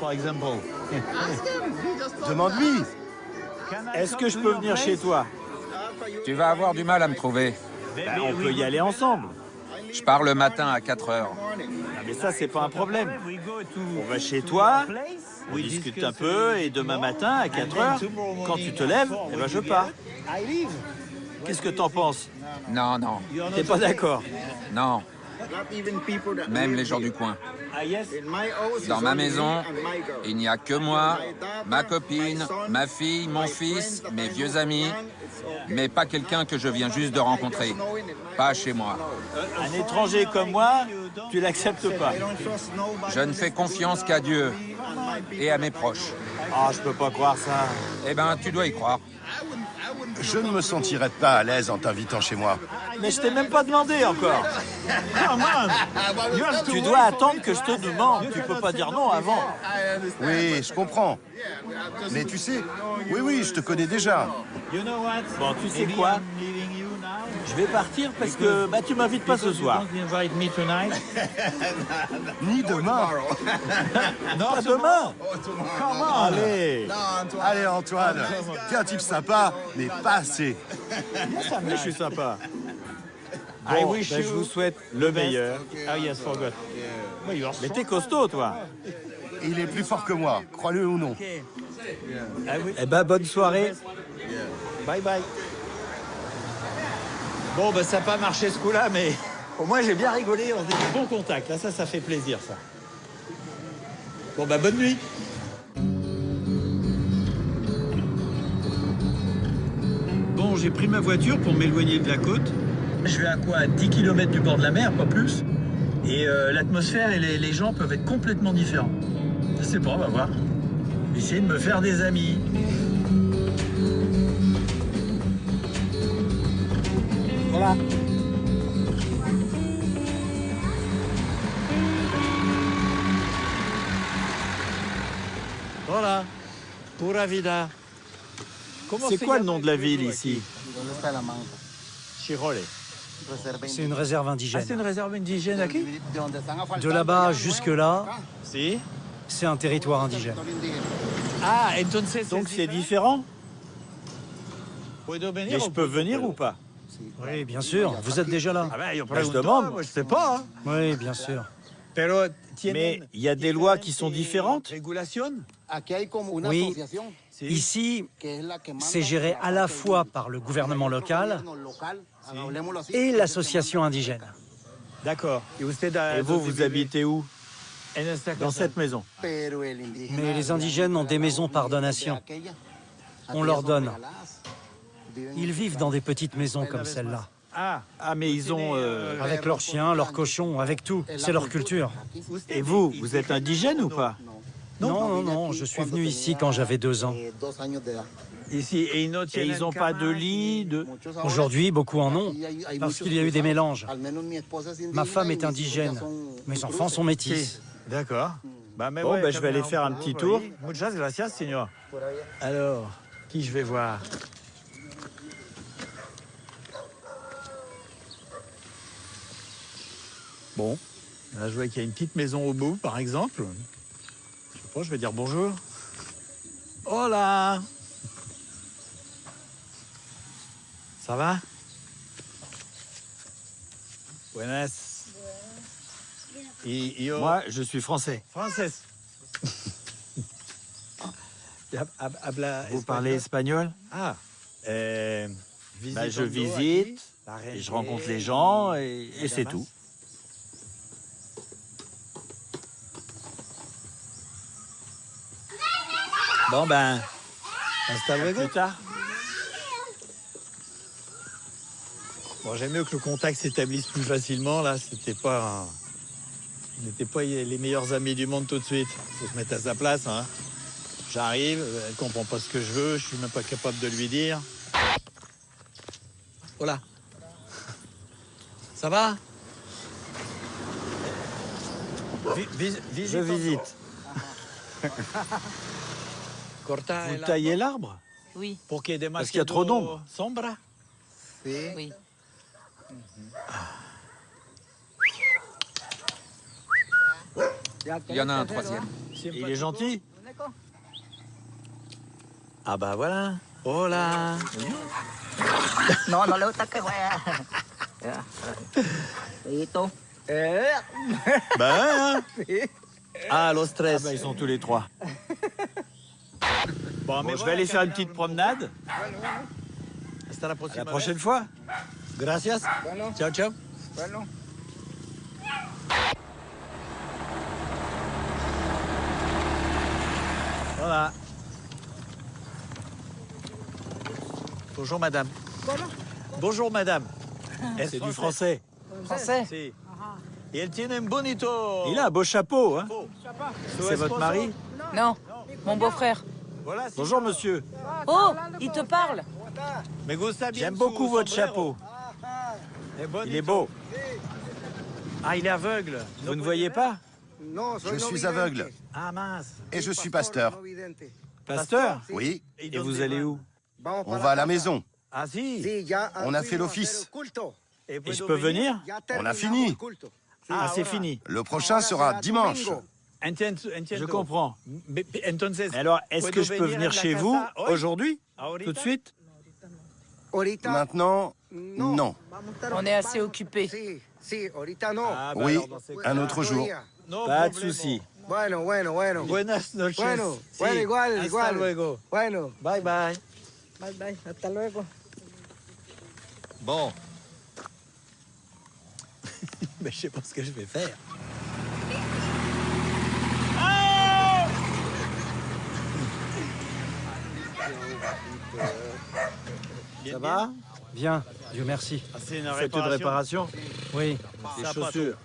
Demande-lui. Est-ce que je peux venir chez toi? Tu vas avoir du mal à me trouver. On peut y aller ensemble. Je pars le matin à 4 heures. Mais ça, c'est pas un problème. On va chez toi, on discute un peu, et demain matin, à 4 heures, quand tu te lèves, je pars. Qu'est-ce que t'en penses? Non, non. T'es pas d'accord? Non. Même les gens du coin. Dans ma maison, il n'y a que moi, ma copine, ma fille, mon fils, mes vieux amis, mais pas quelqu'un que je viens juste de rencontrer. Pas chez moi. Un étranger comme moi, tu l'acceptes pas? Je ne fais confiance qu'à Dieu et à mes proches. Ah, je peux pas croire ça. Eh ben, tu dois y croire. Je ne me sentirais pas à l'aise en t'invitant chez moi. Mais je t'ai même pas demandé encore. Tu dois attendre que je te demande. Tu peux pas dire non avant. Oui, je comprends. Mais tu sais, oui, je te connais déjà. Bon, tu sais quoi? Je vais partir parce que tu m'invites pas ce soir. Ni demain. Non, pas demain. Allez. Allez, Antoine. T'es un type sympa, mais pas assez. Mais je suis sympa. Bon, je vous souhaite le meilleur. Mais t'es costaud, toi. Il est plus fort que moi, crois-le ou non. Eh ben, bonne soirée. Bye bye. Bon, ça n'a pas marché ce coup-là, mais au moins j'ai bien rigolé. On a eu bon contact. Là, ça fait plaisir, ça. Bon, bonne nuit. Bon, j'ai pris ma voiture pour m'éloigner de la côte. Je vais à quoi? 10 km du bord de la mer, pas plus. Et l'atmosphère et les gens peuvent être complètement différents. Je sais pas, on va voir. Essayer de me faire des amis. Voilà. Voilà. Pura vida. C'est quoi le nom de la ville ici? Chirole. C'est une réserve indigène. Ah, c'est une réserve indigène à qui? De là-bas jusque-là, Si. c'est un territoire indigène. Ah, donc c'est différent? Mais je peux venir ou pas? Oui, bien sûr, vous êtes déjà là. Ah ben, je demande, moi je sais pas. Hein. Oui, bien sûr. Mais il y a des lois qui sont différentes? Oui, ici, c'est géré à la fois par le gouvernement local et l'association indigène. D'accord. Et vous, vous habitez où? Dans cette maison. Mais les indigènes ont des maisons par donation. On leur donne. Ils vivent dans des petites maisons comme celle-là. Ah, mais ils ont... Avec leurs chiens, leurs cochons, avec tout. C'est leur culture. Et vous, vous êtes indigène ou pas? Non, je suis venu ici quand j'avais 2 ans. Ici, et ils n'ont pas de lit de... Aujourd'hui, beaucoup en ont, parce qu'il y a eu des mélanges. Ma femme est indigène, mes enfants sont métis. D'accord. Bon, je vais aller faire un petit tour. Muchas gracias, señor. Alors, qui je vais voir? Bon, là je vois qu'il y a une petite maison au bout, par exemple. Je sais pas, je vais dire bonjour. Hola! Ça va? Buenas. Moi, je suis français. Français. Vous parlez espagnol? Ah. Je visite, et je rencontre les gens, et c'est tout. Bon hasta luego. Plus tard. Bon, j'aime mieux que le contact s'établisse plus facilement. Là, on n'était pas les meilleurs amis du monde tout de suite. Faut se mettre à sa place. Hein. J'arrive, elle comprend pas ce que je veux, je suis même pas capable de lui dire. Voilà. Ça va? Je visite. Vous taillez l'arbre? Oui. Parce qu'il y a trop d'ombre. Oui. Il y en a un troisième. Il est gentil? Ah bah voilà. Hola. No le gusta que juega. Listo. Ah, los tres. Ils sont tous les trois. Bon, je vais aller faire une petite promenade. À la prochaine fois. Gracias. Ciao, ciao. Voilà. Bonjour, madame. Bonjour, madame. C'est du français. Français? Si. Et elle tient un bonito. Il a un beau chapeau, hein? C'est votre mari? Non, mon beau-frère. Bonjour, monsieur. Oh, il te parle. J'aime beaucoup votre chapeau. Il est beau. Ah, il est aveugle. Vous ne voyez pas? Je suis aveugle. Ah, mince. Et je suis pasteur. Pasteur? Oui. Et vous allez où? On va à la maison. Ah, si. On a fait l'office. Et je peux venir? On a fini. Ah, c'est fini. Le prochain sera dimanche. Je comprends. Alors, est-ce que je peux venir chez vous aujourd'hui? Tout de suite? Maintenant, non. On est assez occupés. Oui, un autre jour. Pas de souci. Buenas noches. Hasta luego. Bye bye. Bye bye, hasta luego. Bon. Mais je sais pas ce que je vais faire. Ça va? Bien, Dieu merci. C'est une réparation. Faites une réparation? Oui. Des chaussures.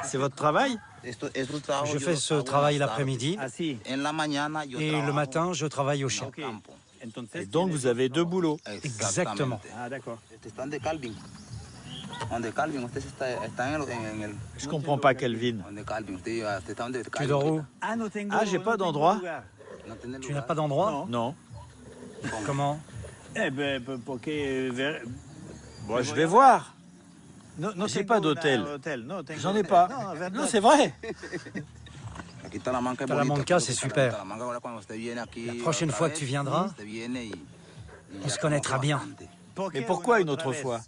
C'est votre travail? Je fais ce travail l'après-midi. Et le matin, je travaille au champ. Et donc, vous avez 2 boulots. Exactement. Ah, d'accord. Je comprends pas, Calvin. Tu dors où? Ah, j'ai pas d'endroit. Tu n'as pas d'endroit? Non. Comment? Eh ben, pour que... Bon, je vais voir. J'ai pas d'hôtel. J'en ai pas. Non, c'est vrai. Talamanca, c'est super. La prochaine fois que tu viendras, on se connaîtra bien. Mais pourquoi une autre fois?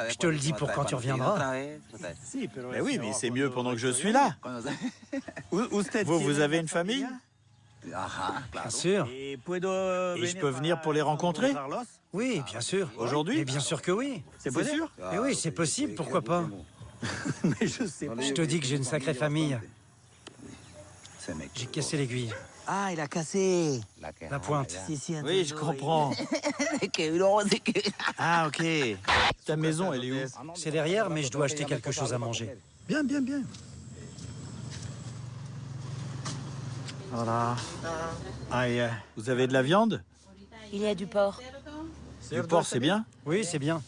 Je te le dis pour quand tu reviendras. Mais oui, mais c'est mieux pendant que je suis là. Vous avez une famille? Bien sûr. Et je peux venir pour les rencontrer? Oui, bien sûr. Aujourd'hui? Mais bien sûr que oui. C'est possible? Et oui, c'est possible, pourquoi pas? Mais je sais pas. Je te dis que j'ai une sacrée famille. J'ai cassé l'aiguille. Ah, il a cassé. La pointe. Oui, je comprends. Ah, ok. Ta maison, elle est où? C'est derrière, mais je dois acheter quelque chose à manger. Bien, bien, bien. Voilà. Vous avez de la viande? Il y a du porc. Du porc, c'est bien? Oui, c'est bien.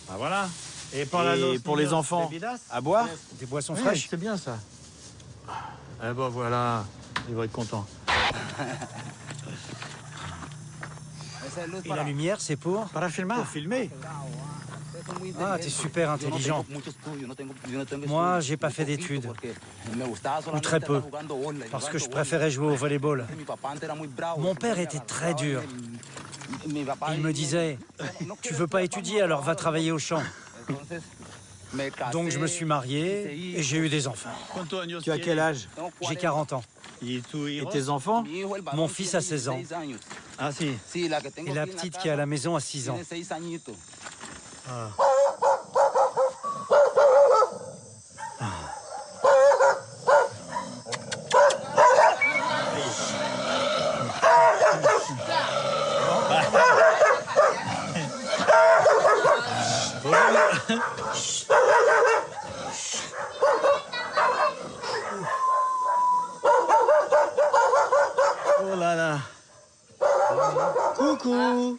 Ah, voilà. Et pour les enfants, à boire? Des boissons fraîches. C'est bien, ça. Eh ben voilà, ils vont être contents. Et la lumière, c'est pour? Pour filmer. Ah, t'es super intelligent. Moi, j'ai pas fait d'études. Ou très peu. Parce que je préférais jouer au volleyball. Mon père était très dur. Il me disait, tu veux pas étudier, alors va travailler au champ. Donc je me suis marié et j'ai eu des enfants. Tu as quel âge? J'ai 40 ans. Et tes enfants? Mon fils a 16 ans. Ah si. Et la petite qui est à la maison a 6 ans. Ah. Oh là là. Coucou.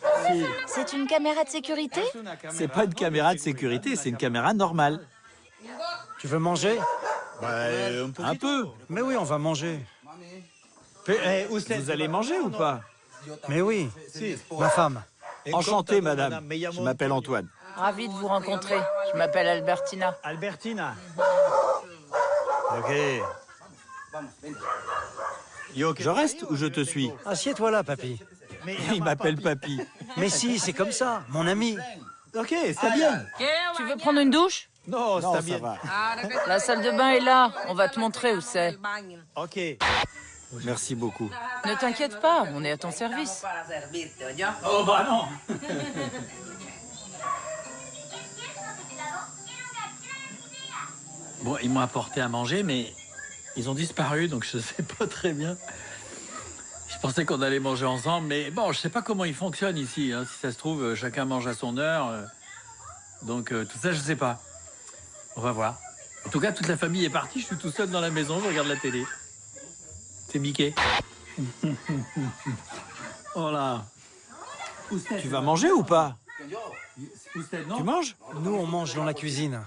C'est une caméra de sécurité? C'est pas une caméra de sécurité, c'est une caméra normale. Tu veux manger? Un peu. Mais oui, on va manger. Vous allez manger ou pas? Mais oui, ma femme. Enchanté, madame. Je m'appelle Antoine. Ravi de vous rencontrer. Je m'appelle Albertina. Albertina. Ok. Je reste ou je te suis? Assieds-toi là, papy. Il m'appelle papy. Mais si, c'est comme ça, mon ami. Ok, c'est bien. Tu veux prendre une douche? Non, ça va. La salle de bain est là. On va te montrer où c'est. Ok. Merci beaucoup. Ne t'inquiète pas, on est à ton service. Oh bah non. Bon, ils m'ont apporté à manger, mais ils ont disparu, donc je sais pas très bien. Je pensais qu'on allait manger ensemble, mais bon, je sais pas comment ils fonctionnent ici. Hein. Si ça se trouve, chacun mange à son heure. Donc tout ça, je sais pas. On va voir. En tout cas, toute la famille est partie. Je suis tout seul dans la maison, je regarde la télé. C'est Mickey. Oh là. Tu vas manger ou pas? Tu manges? Nous, on mange dans la cuisine.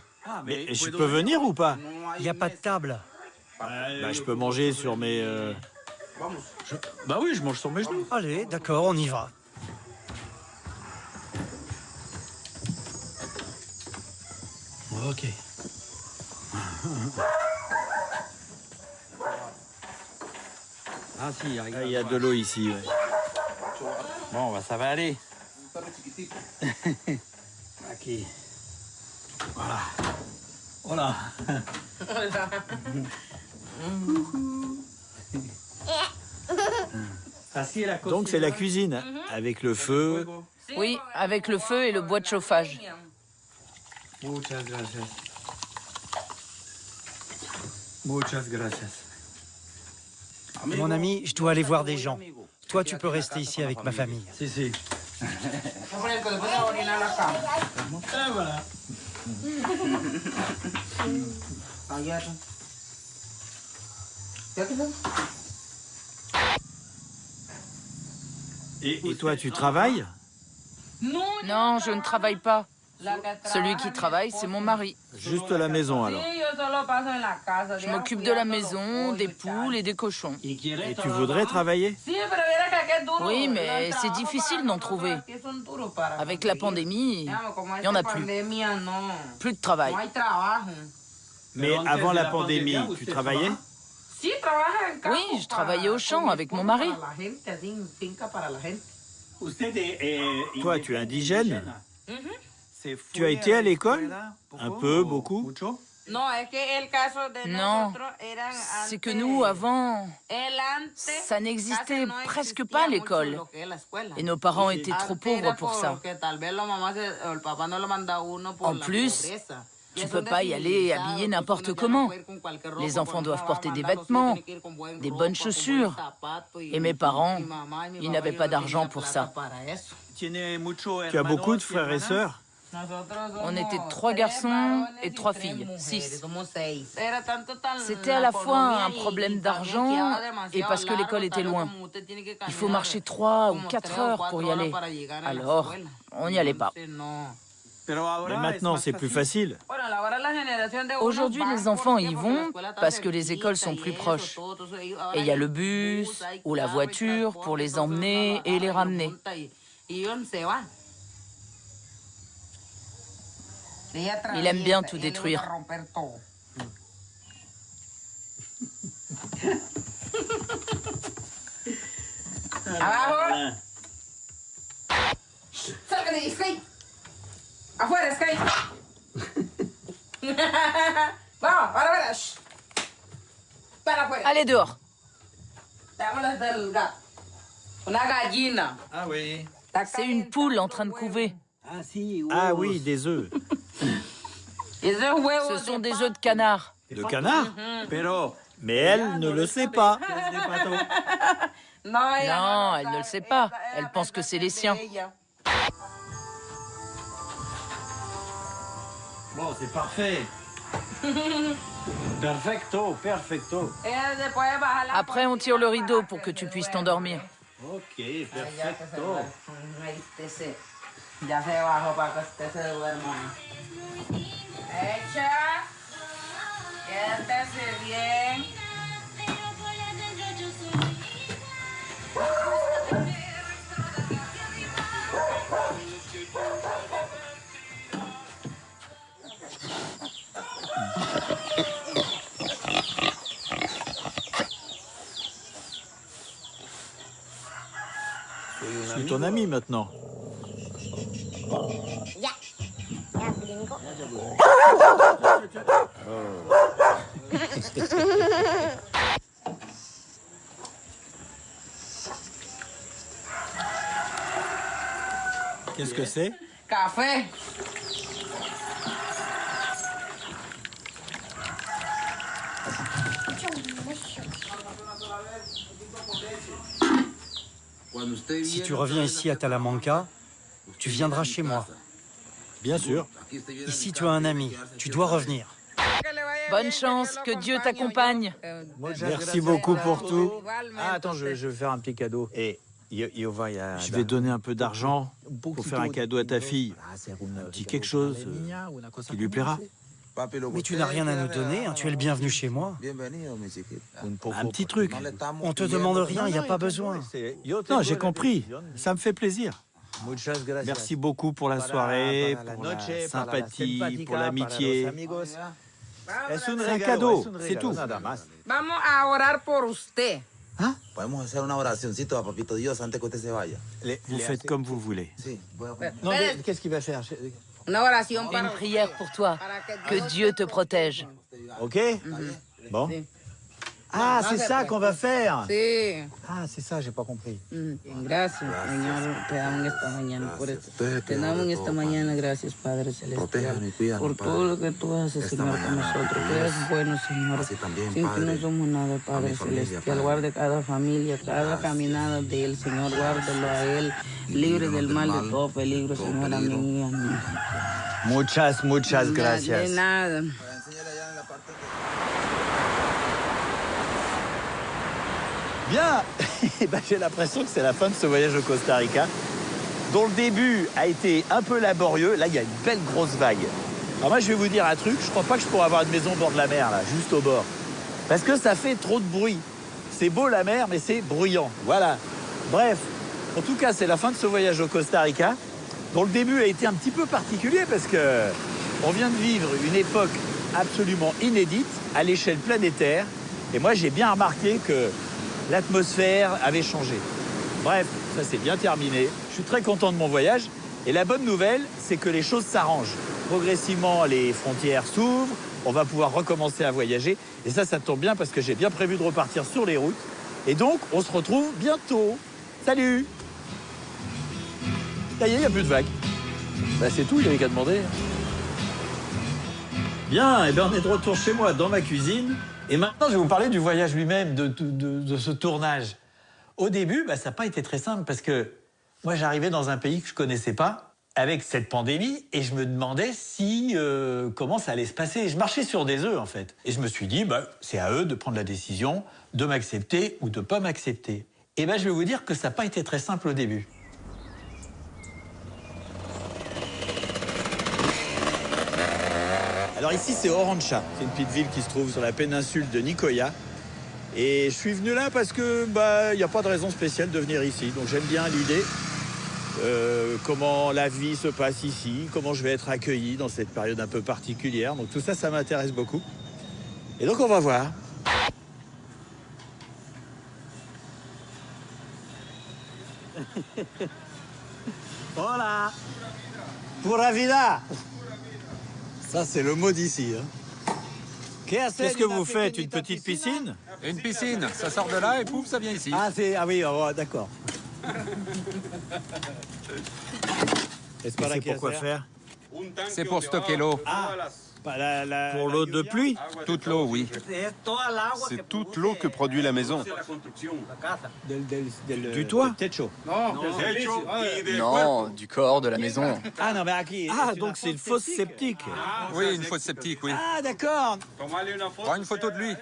Mais je peux venir ou pas? Il n'y a pas de table. Bah, je peux manger sur mes... Bah oui, je mange sur mes genoux. Allez, d'accord, on y va. Ok. Ah si, il y a de l'eau ici. Ouais. Bon, bah, ça va aller. Ok. Voilà. Voilà. Donc c'est la cuisine, avec le feu. Oui, avec le feu et le bois de chauffage. Muchas gracias. Muchas gracias. Mon ami, je dois aller voir des gens. Toi, tu peux rester ici avec ma famille. Si, si. Ah, voilà. Et toi, tu travailles? Non, je ne travaille pas. Celui qui travaille, c'est mon mari. Juste à la maison, alors. Je m'occupe de la maison, des poules et des cochons. Et tu voudrais travailler? Oui, mais c'est difficile d'en trouver. Avec la pandémie, il n'y en a plus. Plus de travail. Mais avant la pandémie, tu travaillais? Oui, je travaillais au champ avec mon mari. Toi, tu es indigène? Tu as été à l'école? Un peu, beaucoup? Non, c'est que nous, avant, ça n'existait presque pas l'école. Et nos parents étaient trop pauvres pour ça. En plus, tu peux pas y aller habillé n'importe comment. Les enfants doivent porter des vêtements, des bonnes chaussures. Et mes parents, ils n'avaient pas d'argent pour ça. Tu as beaucoup de frères et sœurs? On était 3 garçons et 3 filles, 6. C'était à la fois un problème d'argent et parce que l'école était loin. Il faut marcher 3 ou 4 heures pour y aller. Alors, on n'y allait pas. Mais maintenant, c'est plus facile. Aujourd'hui, les enfants y vont parce que les écoles sont plus proches. Et il y a le bus ou la voiture pour les emmener et les ramener. Il aime bien tout détruire. Allez dehors. Ah oui. C'est une poule en train de couver. Ah oui, des œufs. Ce sont des œufs de canard. De canard? Mais elle ne le sait pas. Non, elle ne le sait pas. Elle pense que c'est les siens. Bon, c'est parfait. Perfecto, perfecto. Après, on tire le rideau pour que tu puisses t'endormir. Ok, perfecto. Ya se bajó para que usted se duerma. Echa. Quédate bien. Je suis ton ami maintenant. Qu'est-ce que c'est? Café. Si tu reviens ici à Talamanca, tu viendras chez moi. Bien sûr. Ici, tu as un ami. Tu dois revenir. Bonne chance, que Dieu t'accompagne. Merci beaucoup pour tout. Ah, attends, je vais faire un petit cadeau. Et je vais donner un peu d'argent pour faire un cadeau à ta fille. Un petit quelque chose qui lui plaira. Mais tu n'as rien à nous donner, hein. Tu es le bienvenu chez moi. Un petit truc. On te demande rien, il n'y a pas besoin. Non, j'ai compris. Ça me fait plaisir. Merci beaucoup pour la soirée, pour la sympathie, pour l'amitié. C'est un cadeau, c'est tout. Vamos a orar por usted. Hein? Podemos hacer una oracioncita a Papito Dios antes que usted se vaya. Vous faites comme vous voulez. Non, mais qu'est-ce qu'il va faire? Une prière pour toi. Que Dieu te protège. Ok? Bon. Ah, c'est ça qu'on va faire. Sí. Ah, c'est ça, j'ai pas compris. Gracias, Señor, te damos esta mañana por esto. Te damos esta mañana, gracias, Padre Celestial, por todo lo que tú haces, Señor, con nosotros. Tú eres bueno, Señor. Sin que no somos nada, Padre Celestial. Guarde cada familia, cada caminada de él, Señor. Guárdalo a él, libre del mal, de todo peligro, Señor. Amén. Muchas gracias. De nada. Bien, j'ai l'impression que c'est la fin de ce voyage au Costa Rica, dont le début a été un peu laborieux. Là, il y a une belle grosse vague. Alors moi, je vais vous dire un truc. Je crois pas que je pourrais avoir une maison au bord de la mer, là, juste au bord. Parce que ça fait trop de bruit. C'est beau la mer, mais c'est bruyant. Voilà. Bref, en tout cas, c'est la fin de ce voyage au Costa Rica, dont le début a été un petit peu particulier parce que on vient de vivre une époque absolument inédite à l'échelle planétaire. Et moi, j'ai bien remarqué que l'atmosphère avait changé. Bref, ça c'est bien terminé. Je suis très content de mon voyage. Et la bonne nouvelle, c'est que les choses s'arrangent. Progressivement, les frontières s'ouvrent. On va pouvoir recommencer à voyager. Et ça tombe bien parce que j'ai bien prévu de repartir sur les routes. Et donc, on se retrouve bientôt. Salut! Ça y est, il n'y a plus de vagues. Bah, c'est tout, il n'y avait qu'à demander. Bien, et bien on est de retour chez moi, dans ma cuisine. Et maintenant, je vais vous parler du voyage lui-même, de ce tournage. Au début, bah, ça n'a pas été très simple parce que moi, j'arrivais dans un pays que je ne connaissais pas, avec cette pandémie, et je me demandais comment ça allait se passer. Je marchais sur des œufs, en fait. Et je me suis dit, bah, c'est à eux de prendre la décision de m'accepter ou de ne pas m'accepter. Et ben, je vais vous dire que ça n'a pas été très simple au début. Alors ici, c'est Orancha. C'est une petite ville qui se trouve sur la péninsule de Nicoya. Et je suis venu là parce que il n'y a pas de raison spéciale de venir ici. Donc j'aime bien l'idée, comment la vie se passe ici, comment je vais être accueilli dans cette période un peu particulière. Donc tout ça, ça m'intéresse beaucoup. Et donc on va voir. Hola! Pura vida! Ça, c'est le mot d'ici. Hein. Qu'est-ce que vous faites? Une petite piscine? Une piscine, ça sort de là et pouf, ça vient ici. Ah oui, d'accord. C'est pour quoi faire? C'est pour stocker l'eau. Pour l'eau de pluie? Toute l'eau, oui. C'est toute l'eau que produit la maison. Du toit? Non, du corps, de la maison. Ah, donc c'est une fosse septique. Oui, une fosse septique, oui. Ah, d'accord. Prends une photo de lui.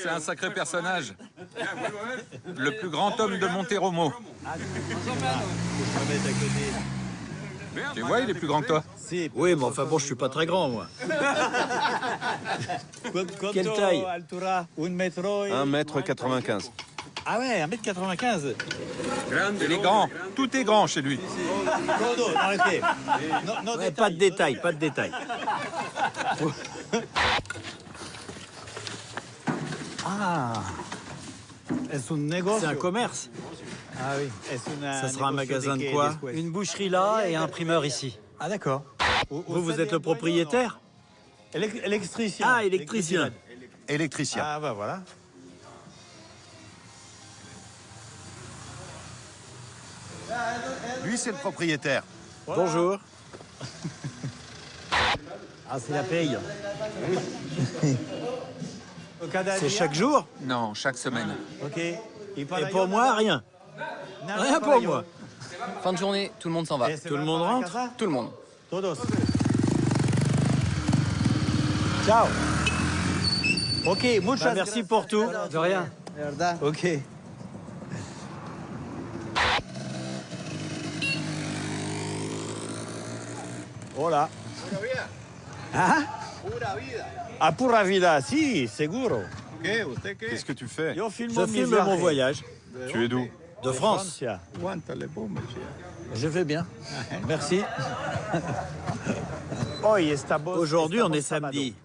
C'est un sacré personnage. Le plus grand homme de Monteromo. Tu vois, il est plus grand que toi. Oui, mais enfin bon, je suis pas très grand, moi. Quelle taille? 1,95 m. Ah ouais, 1,95 m. Il est grand. Tout est grand chez lui. Pas de détails, pas de détails. Ah, c'est un commerce. Ah oui. Ça sera un magasin de quoi? Une boucherie là et un imprimeur ici. Ah d'accord. Vous êtes le propriétaire? Électricien. Ah, électricien. Électricien. Ah bah voilà. Lui, c'est le propriétaire. Voilà. Bonjour. Ah, c'est la paye. C'est chaque jour? Non, chaque semaine. Ok. Et pour moi, rien. Rien pour moi. Fin de journée, tout le monde s'en va. Tout le monde rentre? Tout le monde. Todos. Ciao. Ok, muchas merci pour tout. De rien. Ok. Hola. Hein? Ah, pura vida, si, seguro. Qu'est-ce que tu fais? Je filme mon voyage. Tu es d'où? De France. Je vais bien. Merci. Aujourd'hui, on est samedi.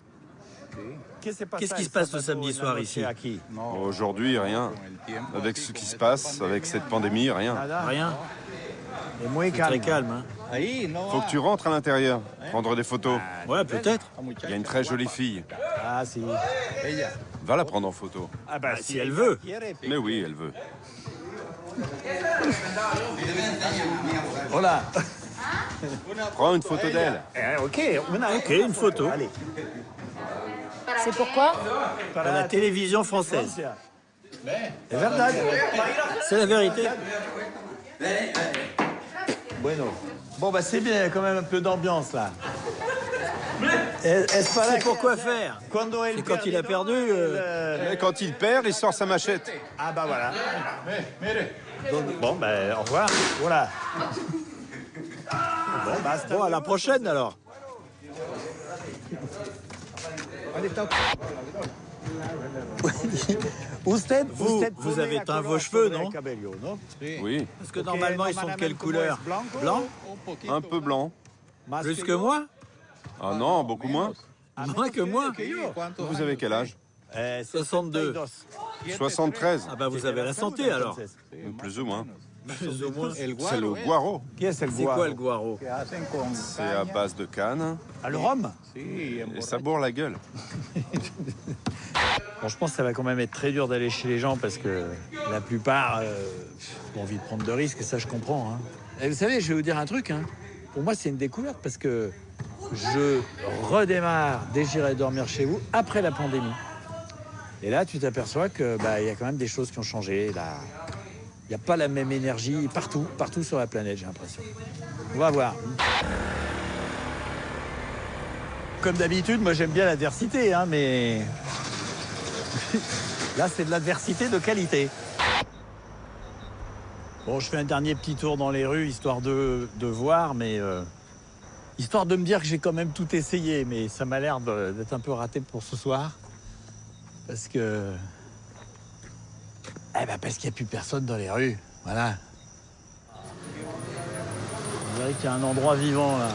Qu'est-ce qui se passe le samedi soir ici? Aujourd'hui, rien. Avec ce qui se passe, avec cette pandémie, rien. Rien. C'est très calme. Hein. Faut que tu rentres à l'intérieur, prendre des photos. Ouais, peut-être. Il y a une très jolie fille. Ah, si. Va la prendre en photo. Ah bah, si elle veut. Mais oui, elle veut. Voilà. Prends une photo d'elle. Ok, une photo. Allez. C'est pourquoi? Pour la télévision française. C'est verdad. C'est la vérité. Bueno. Bon, bah c'est bien, il y a quand même un peu d'ambiance là. C'est pour quoi faire? Et quand il a perdu... Et quand il perd, il sort sa machette. Ah bah voilà. Donc, bon, bah au revoir. Voilà. Bon, à la prochaine alors. Vous avez teint vos cheveux, non? Oui. Parce que normalement, ils sont de quelle couleur? Blanc? Un peu blanc. Plus que moi? Ah non, beaucoup moins. Moins que moi? Vous avez quel âge? 62. 73. Ah bah vous avez la santé alors. Plus ou moins. Plus ou moins. C'est le guaro. C'est quoi le guaro? C'est à base de canne. Ah, le rhum? Et ça bourre la gueule. Bon, je pense que ça va quand même être très dur d'aller chez les gens parce que la plupart ont envie de prendre de risques et ça, je comprends. Hein. Et vous savez, je vais vous dire un truc. Hein. Pour moi, c'est une découverte parce que je redémarre dès que j'irai dormir chez vous après la pandémie. Et là, tu t'aperçois que y a quand même des choses qui ont changé. Là, il n'y a pas la même énergie partout sur la planète, j'ai l'impression. On va voir. Comme d'habitude, moi j'aime bien l'adversité, hein, mais là c'est de l'adversité de qualité. Bon, je fais un dernier petit tour dans les rues, histoire de voir, mais histoire de me dire que j'ai quand même tout essayé, mais ça m'a l'air d'être un peu raté pour ce soir. Parce que... parce qu'il n'y a plus personne dans les rues, voilà. On dirait qu'il y a un endroit vivant, là.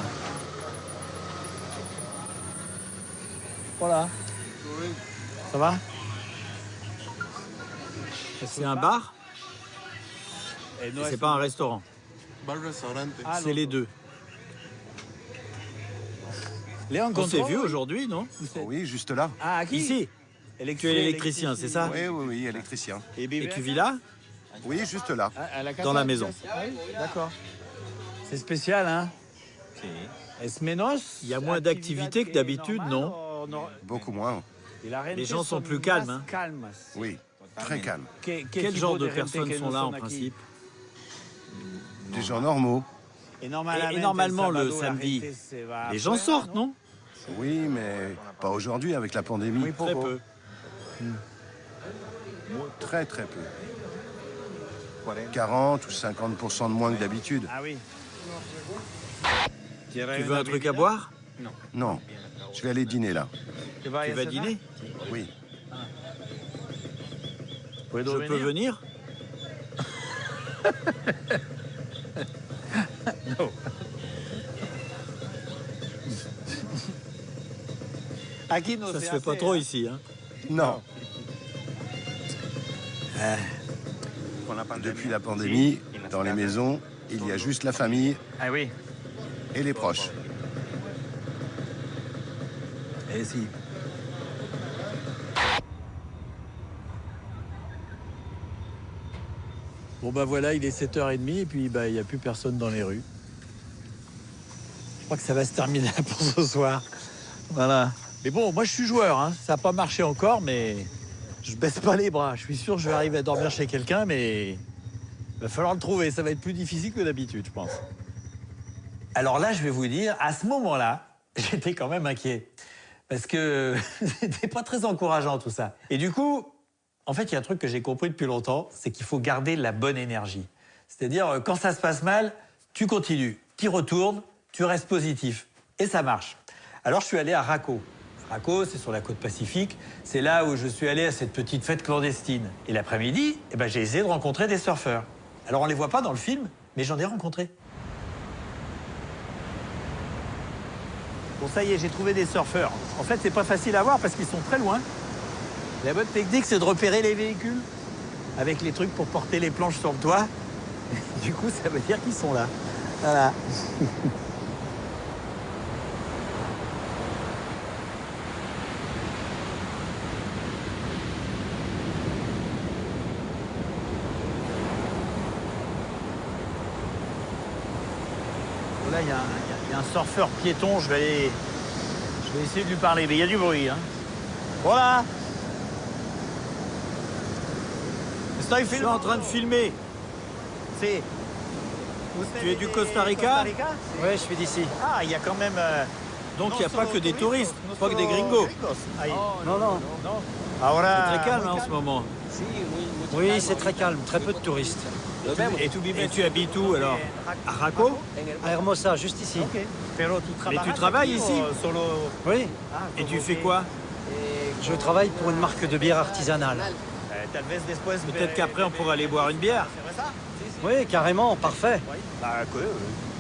Voilà. Ça va? C'est un bar? C'est pas un restaurant. C'est les deux. On s'est vu aujourd'hui, non? Oui, juste là. Ah, qui? Ici? Tu es l'électricien, c'est ça? Oui, électricien. Et tu vis là? Oui, juste là. Dans la maison. D'accord. C'est spécial, hein? Il y a moins d'activité que d'habitude, non? Beaucoup moins. Les gens sont plus calmes, hein? Oui, très calmes. Quel genre de personnes sont là, en principe? Des gens normaux. Et normalement, le samedi, les gens sortent, non? Oui, mais pas aujourd'hui avec la pandémie. Oui, très peu. Très, très peu. 40 ou 50% de moins que d'habitude. Ah oui. Tu veux un truc à boire? Non, je vais aller dîner là. Tu vas dîner? Oui. Je peux venir? Non. Ça se fait pas trop ici, hein? Non. Depuis la pandémie, dans les maisons, il y a juste la famille et les proches. Eh si. Bon voilà, il est 7h30 et puis il n'y a plus personne dans les rues. Je crois que ça va se terminer là pour ce soir. Voilà. Mais bon, moi je suis joueur, hein. Ça n'a pas marché encore, mais je baisse pas les bras. Je suis sûr que je vais arriver à dormir chez quelqu'un, mais il va falloir le trouver. Ça va être plus difficile que d'habitude, je pense. Alors là, je vais vous dire, à ce moment-là, j'étais quand même inquiet. Parce que c'était pas très encourageant tout ça. Et du coup, en fait, il y a un truc que j'ai compris depuis longtemps, c'est qu'il faut garder la bonne énergie. C'est-à-dire, quand ça se passe mal, tu continues, tu y retournes, tu restes positif. Et ça marche. Alors, je suis allé à Raco. Raco, c'est sur la côte Pacifique. C'est là où je suis allé à cette petite fête clandestine. Et l'après-midi, j'ai essayé de rencontrer des surfeurs. Alors, on les voit pas dans le film, mais j'en ai rencontré. Bon, ça y est, j'ai trouvé des surfeurs. En fait, c'est pas facile à voir parce qu'ils sont très loin. La bonne technique, c'est de repérer les véhicules avec les trucs pour porter les planches sur le toit. Du coup, ça veut dire qu'ils sont là. Voilà. Là, il y a un surfeur piéton. Je vais essayer de lui parler, mais il y a du bruit. Hein. Voilà. Je suis en train de filmer. Tu es du Costa Rica? Oui, je suis d'ici. Ah, il y a quand même... Donc il n'y a pas que des touristes, pas que des gringos. Non. C'est très calme en ce moment. Oui, c'est très calme, très peu de touristes. Et tu habites où alors? À Raco? À Hermosa, juste ici. Mais tu travailles ici? Oui. Et tu fais quoi? Je travaille pour une marque de bière artisanale. Peut-être qu'après, on pourra aller boire une bière. Oui, carrément, parfait. Bah, quoi,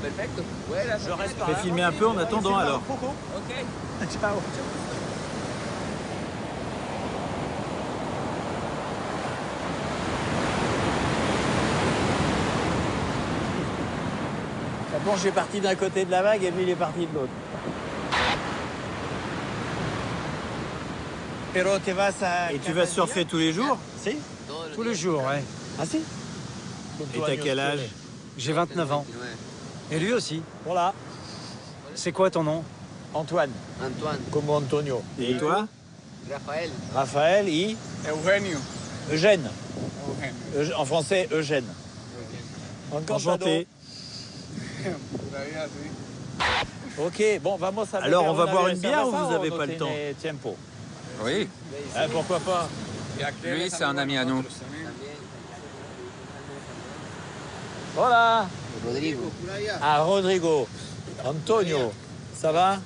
je vais filmer un peu en attendant, alors. Ciao. La planche est partie d'un côté de la vague et lui, il est parti de l'autre. Et tu vas surfer tous les jours? Si. Tous les jours, ouais. Ah si? Et t'as quel âge? J'ai 29 ans. Et lui aussi. Voilà. C'est quoi ton nom? Antoine. Antoine. Comme Antonio. Et toi? Raphaël. Raphaël et Eugenio. Eugène. En français, Eugène. Enchanté. Ok, bon, vamos a Alors, on va boire une bière ou vous avez pas le temps? Tempo. Oui, Pourquoi pas? lui, c'est un ami à nous. Voilà. Rodrigo. Ah, Rodrigo. Antonio. Ça va?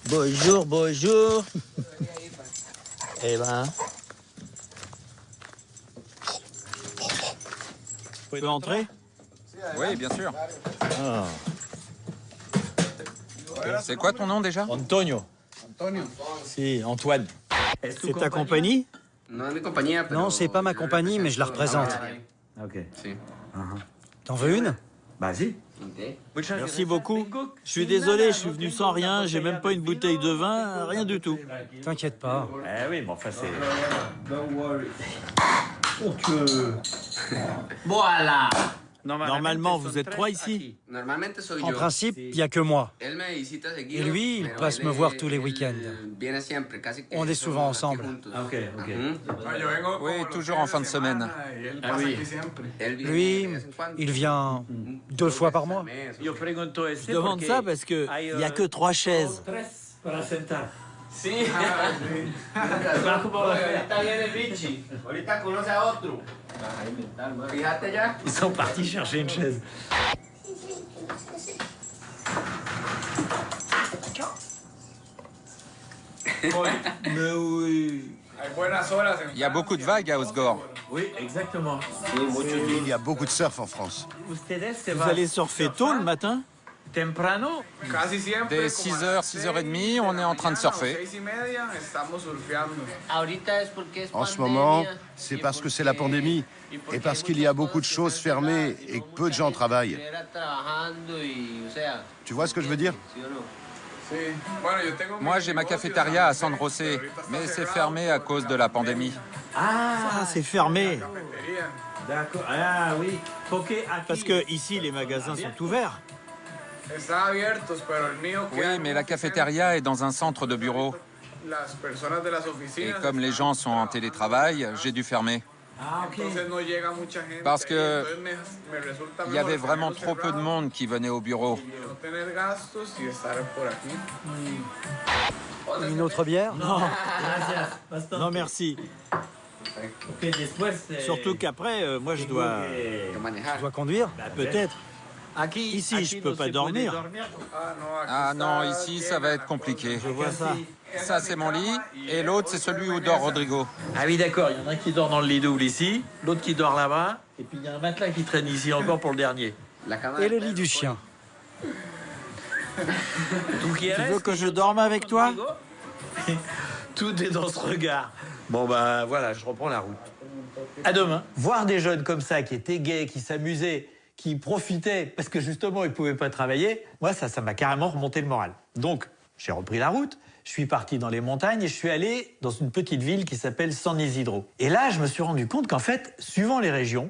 Bonjour, bonjour. Eh ben. Tu peux entrer? Oui, bien sûr. Ah. C'est quoi ton nom déjà? Antonio. Antonio. Si, Antoine. C'est ta compagnie? Non, c'est pas ma compagnie, mais je la représente. Ok. T'en veux une? Vas-y. Merci beaucoup. Je suis désolé, je suis venu sans rien, j'ai même pas une bouteille de vin, rien du tout. T'inquiète pas. Eh oui, mais enfin, c'est... Voilà. Normalement, vous êtes 3 ici? En principe, il n'y a que moi. Et lui, il passe me voir tous les week-ends. On est souvent ensemble. Ok. Oui, toujours en fin de semaine. Ah oui. Lui, il vient 2 fois par mois. Je demande ça parce qu'il n'y a que 3 chaises. Sí. Ahorita viene Vichy. Ahorita conoce a otro. Fíjate ya. Ils sont partis chercher une chaise. Mais oui. Il y a beaucoup de vagues à Osgore. Oui, exactement. Il y a beaucoup de surf en France. Vous allez surfer tôt le matin? Temprano? Dès 6h, 6h30, on est en train de surfer. En ce moment, c'est parce que c'est la pandémie et parce qu'il y a beaucoup de choses fermées et que peu de gens travaillent. Tu vois ce que je veux dire? Moi, j'ai ma cafétéria à San José, mais c'est fermé à cause de la pandémie. Ah, c'est fermé. D'accord. Ah oui. Parce que ici, les magasins sont ouverts. Oui, mais la cafétéria est dans un centre de bureaux. Et comme les gens sont en télétravail, j'ai dû fermer. Parce que il y avait vraiment trop peu de monde qui venait au bureau. Une autre bière? Non. Non, merci. Surtout qu'après, moi, je dois... Tu dois conduire? Bah, peut-être. Ici, je peux pas dormir. Ah non, ici, ça va être compliqué. Je vois ça. Ça, c'est mon lit, et l'autre, c'est celui où dort Rodrigo. Ah oui, d'accord. Il y en a un qui dort dans le lit double ici, l'autre qui dort là-bas, et puis il y a un matelas qui traîne ici encore pour le dernier. Et le lit du chien. Tu veux que je dorme avec toi? Tout est dans ce regard. Bon, ben voilà, je reprends la route. À demain. Voir des jeunes comme ça, qui étaient gais, qui s'amusaient, qui profitaient, parce que justement, ils ne pouvaient pas travailler, moi, ça m'a carrément remonté le moral. Donc, j'ai repris la route, je suis parti dans les montagnes et je suis allé dans une petite ville qui s'appelle San Isidro. Et là, je me suis rendu compte qu'en fait, suivant les régions,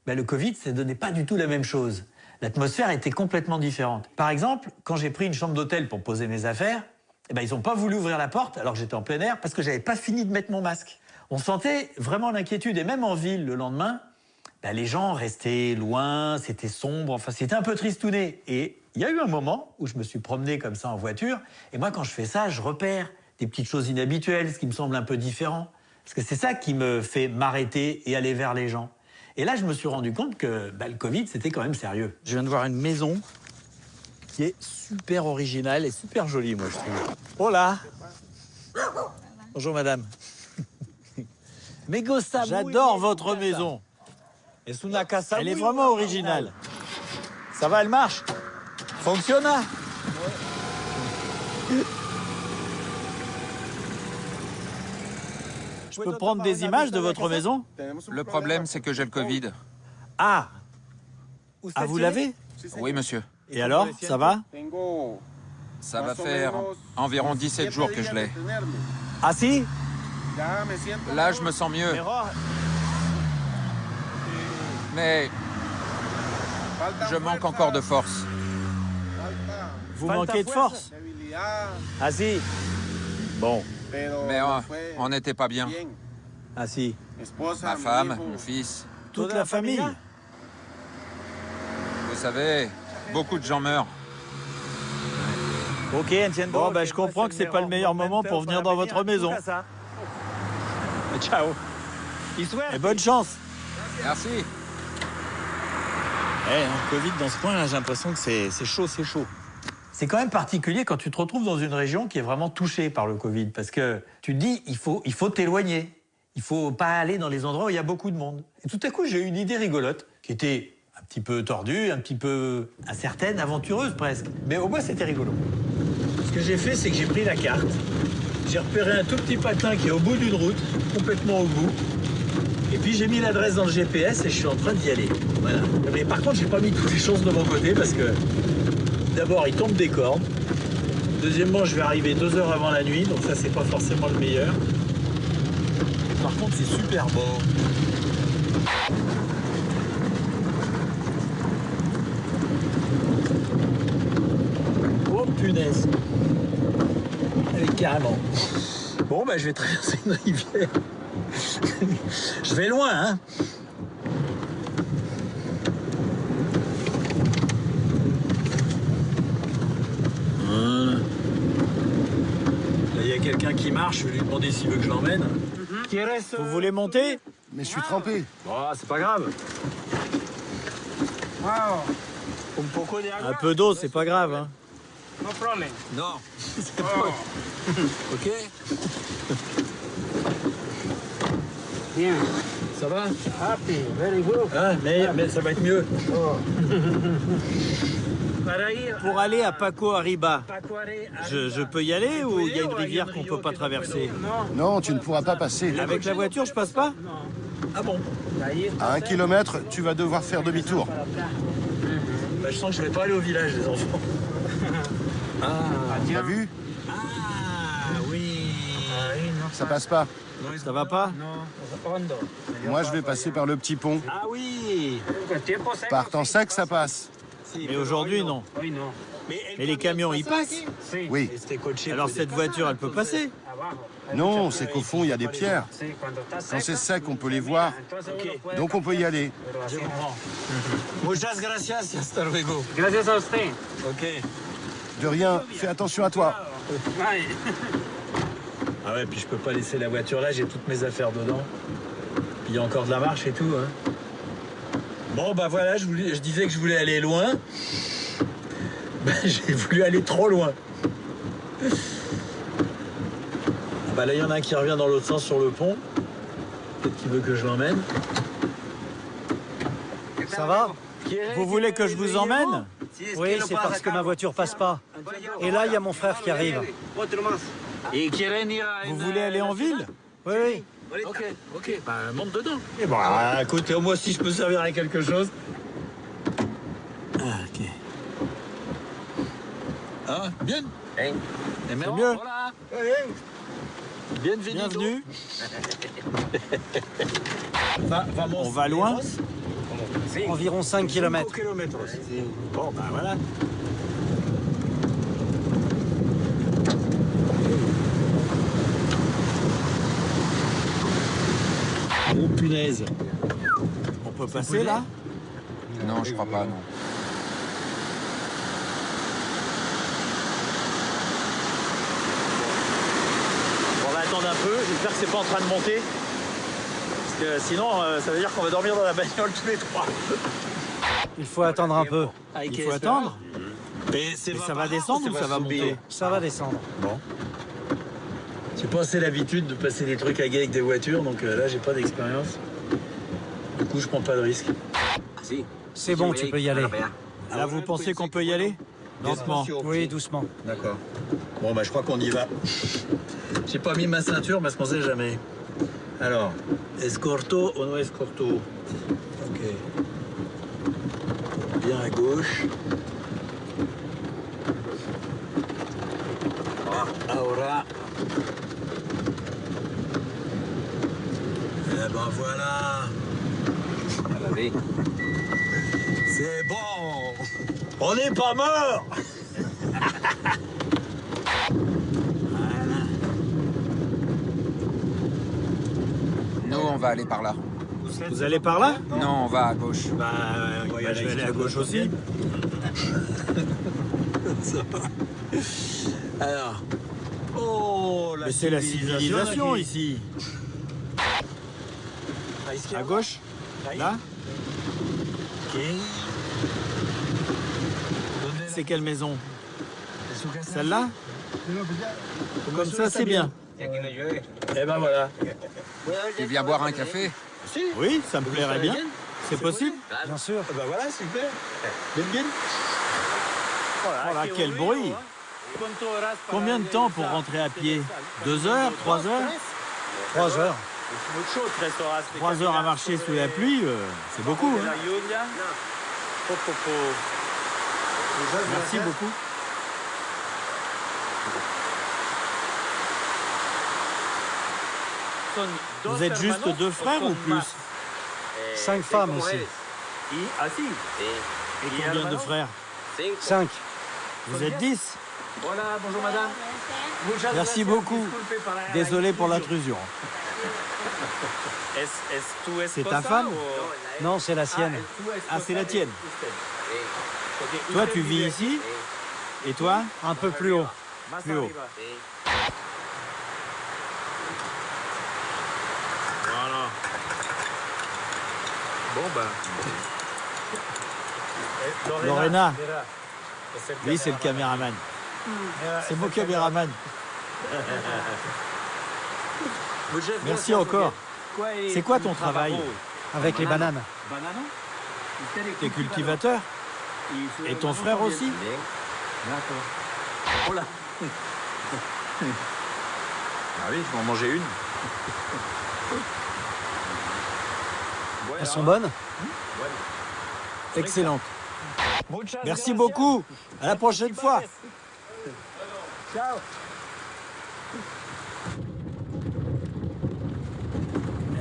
le Covid, ça ne donnait pas du tout la même chose. L'atmosphère était complètement différente. Par exemple, quand j'ai pris une chambre d'hôtel pour poser mes affaires, ils n'ont pas voulu ouvrir la porte alors que j'étais en plein air parce que j'avais pas fini de mettre mon masque. On sentait vraiment l'inquiétude. Et même en ville, le lendemain, bah, les gens restaient loin, c'était sombre, enfin c'était un peu tristouné. Et il y a eu un moment où je me suis promené comme ça en voiture, et moi quand je fais ça, je repère des petites choses inhabituelles, ce qui me semble un peu différent. Parce que c'est ça qui me fait m'arrêter et aller vers les gens. Et là, je me suis rendu compte que bah, le Covid, c'était quand même sérieux. Je viens de voir une maison qui est super originale et super jolie, moi, je trouve. Oh là! Bonjour, madame. J'adore votre maison. Elle est vraiment originale. Ça va, elle marche? Fonctionne? Je peux prendre des images de votre maison? Le problème, c'est que j'ai le Covid. Ah! Ah, vous l'avez? Oui, monsieur. Et alors, ça va? Ça va faire environ 17 jours que je l'ai. Ah si? Là, je me sens mieux. Mais je manque encore de force. Vous manquez de force? Ah si? Bon. Mais on n'était pas bien. Ah si? Ma femme, mon fils. Toute la famille? Vous savez, beaucoup de gens meurent. Ok, bon, ben, je comprends que c'est pas le meilleur moment pour venir dans votre maison. Ciao. Et bonne chance. Merci. Covid dans ce coin, j'ai l'impression que c'est chaud, c'est chaud. C'est quand même particulier quand tu te retrouves dans une région qui est vraiment touchée par le Covid, parce que tu te dis, il faut t'éloigner. Il faut pas aller dans les endroits où il y a beaucoup de monde. Et tout à coup, j'ai eu une idée rigolote, qui était un petit peu tordue, un petit peu incertaine, aventureuse presque. Mais au moins, c'était rigolo. Ce que j'ai fait, c'est que j'ai pris la carte, j'ai repéré un tout petit patin qui est au bout d'une route, complètement au bout, et puis j'ai mis l'adresse dans le GPS et je suis en train d'y aller. Voilà. Mais par contre, j'ai pas mis toutes les chances de mon côté parce que d'abord, il tombe des cordes. Deuxièmement, je vais arriver 2 heures avant la nuit, donc ça, c'est pas forcément le meilleur. Par contre, c'est super beau. Oh punaise. Allez, carrément. Bon, bah, je vais traverser une rivière. Je vais loin, hein. Voilà. Là, il y a quelqu'un qui marche, je vais lui demander s'il veut que je l'emmène. Vous voulez monter? Mais je suis trempé. Oh, c'est pas grave. Un peu d'eau, c'est pas grave, hein. Non. Ok. Bien. Ça va? Happy, very good. Ah, mais ça va être mieux. Pour aller à Paco Arriba, je peux y aller ou il y a une rivière qu'on peut pas traverser? Non, tu ne pourras pas passer. Avec la voiture, je passe pas? Ah bon? À 1 kilomètre, tu vas devoir faire demi-tour. Bah, je sens que je vais pas aller au village, les enfants. Ah, t'as vu? Ah, oui. Ça passe pas. Ça va pas? Moi, je vais passer par le petit pont. Ah oui. Par temps sec, ça passe. Mais aujourd'hui, non. Mais les camions, ils passent? Oui. Alors cette voiture, elle peut passer? Non, c'est qu'au fond, il y a des pierres. Quand c'est sec, on peut les voir. Donc, on peut y aller. Je comprends. Muchas gracias, hasta luego. Gracias a usted. Ok. De rien, fais attention à toi. Ah ouais, puis je peux pas laisser la voiture là, j'ai toutes mes affaires dedans. Puis il y a encore de la marche et tout, hein. Bon, bah voilà, je disais que je voulais aller loin. Ben, j'ai voulu aller trop loin. Bah là, il y en a un qui revient dans l'autre sens sur le pont. Peut-être qu'il veut que je l'emmène. Ça va? Vous voulez que je vous emmène? Oui, c'est parce que ma voiture passe pas. Et là, il y a mon frère qui arrive. Vous voulez aller en ville? Oui, oui. Ok, bah monte dedans. Et bon, écoutez, moi si je peux servir à quelque chose. Ah, ok. Ah, bien. C'est mieux. Bienvenue. On va loin? Environ 5 km. Bon, bah voilà. Oh punaise. Bon, peut passer là? Non, je crois pas, non. On va attendre un peu, j'espère que c'est pas en train de monter. Parce que sinon, ça veut dire qu'on va dormir dans la bagnole tous les trois. Il faut attendre un peu. Il faut attendre? Mais ça va descendre ou ça va monter? Ça va descendre. Bon. J'ai pas assez l'habitude de passer des trucs à gay avec des voitures, donc là, j'ai pas d'expérience. Du coup, je prends pas de risque. C'est bon, tu peux y aller. Là, vous pensez qu'on peut y aller? Lentement. Oui, doucement. D'accord. Bon, bah, je crois qu'on y va. J'ai pas mis ma ceinture parce qu'on sait jamais. Alors, escorto ou no escorto? Ok. Bien à gauche. Ahora. Eh ben voilà. C'est bon. On n'est pas mort. Nous, on va aller par là. Vous allez par là? Non, on va à gauche. Bah, je vais aller à gauche aussi. Ça va. Alors. Oh, mais c'est la civilisation ici. À gauche? Là? Ok. C'est quelle maison? Celle-là? Comme ça, c'est bien. Eh ben voilà. Tu viens boire un café? Oui, ça me plairait bien. C'est possible? Bien sûr. Ben voilà, super. Bien. Voilà, quel bruit. Combien de temps pour rentrer à pied? 2 heures? 3 heures? 3 heures. 3 heures à marcher sous la pluie, c'est beaucoup. Hein? Merci beaucoup. Vous êtes juste 2 frères ou plus? 5 femmes aussi. Et combien de frères? 5. Vous êtes 10? Bonjour madame. Merci beaucoup. Désolé pour l'intrusion. C'est ta femme? Non, c'est la sienne. Ah, c'est la tienne. Toi, tu vis ici? Et toi? Un peu plus haut. Plus haut. Voilà. Bon, bah. Lorena. Lui, c'est le caméraman. C'est mon caméraman. Merci encore. C'est quoi ton travail? Avec les bananes. T'es cultivateur? Et ton frère aussi? D'accord. Ah oui, je vais en manger une. Elles sont bonnes? Excellente. Merci beaucoup. À la prochaine fois. Ciao.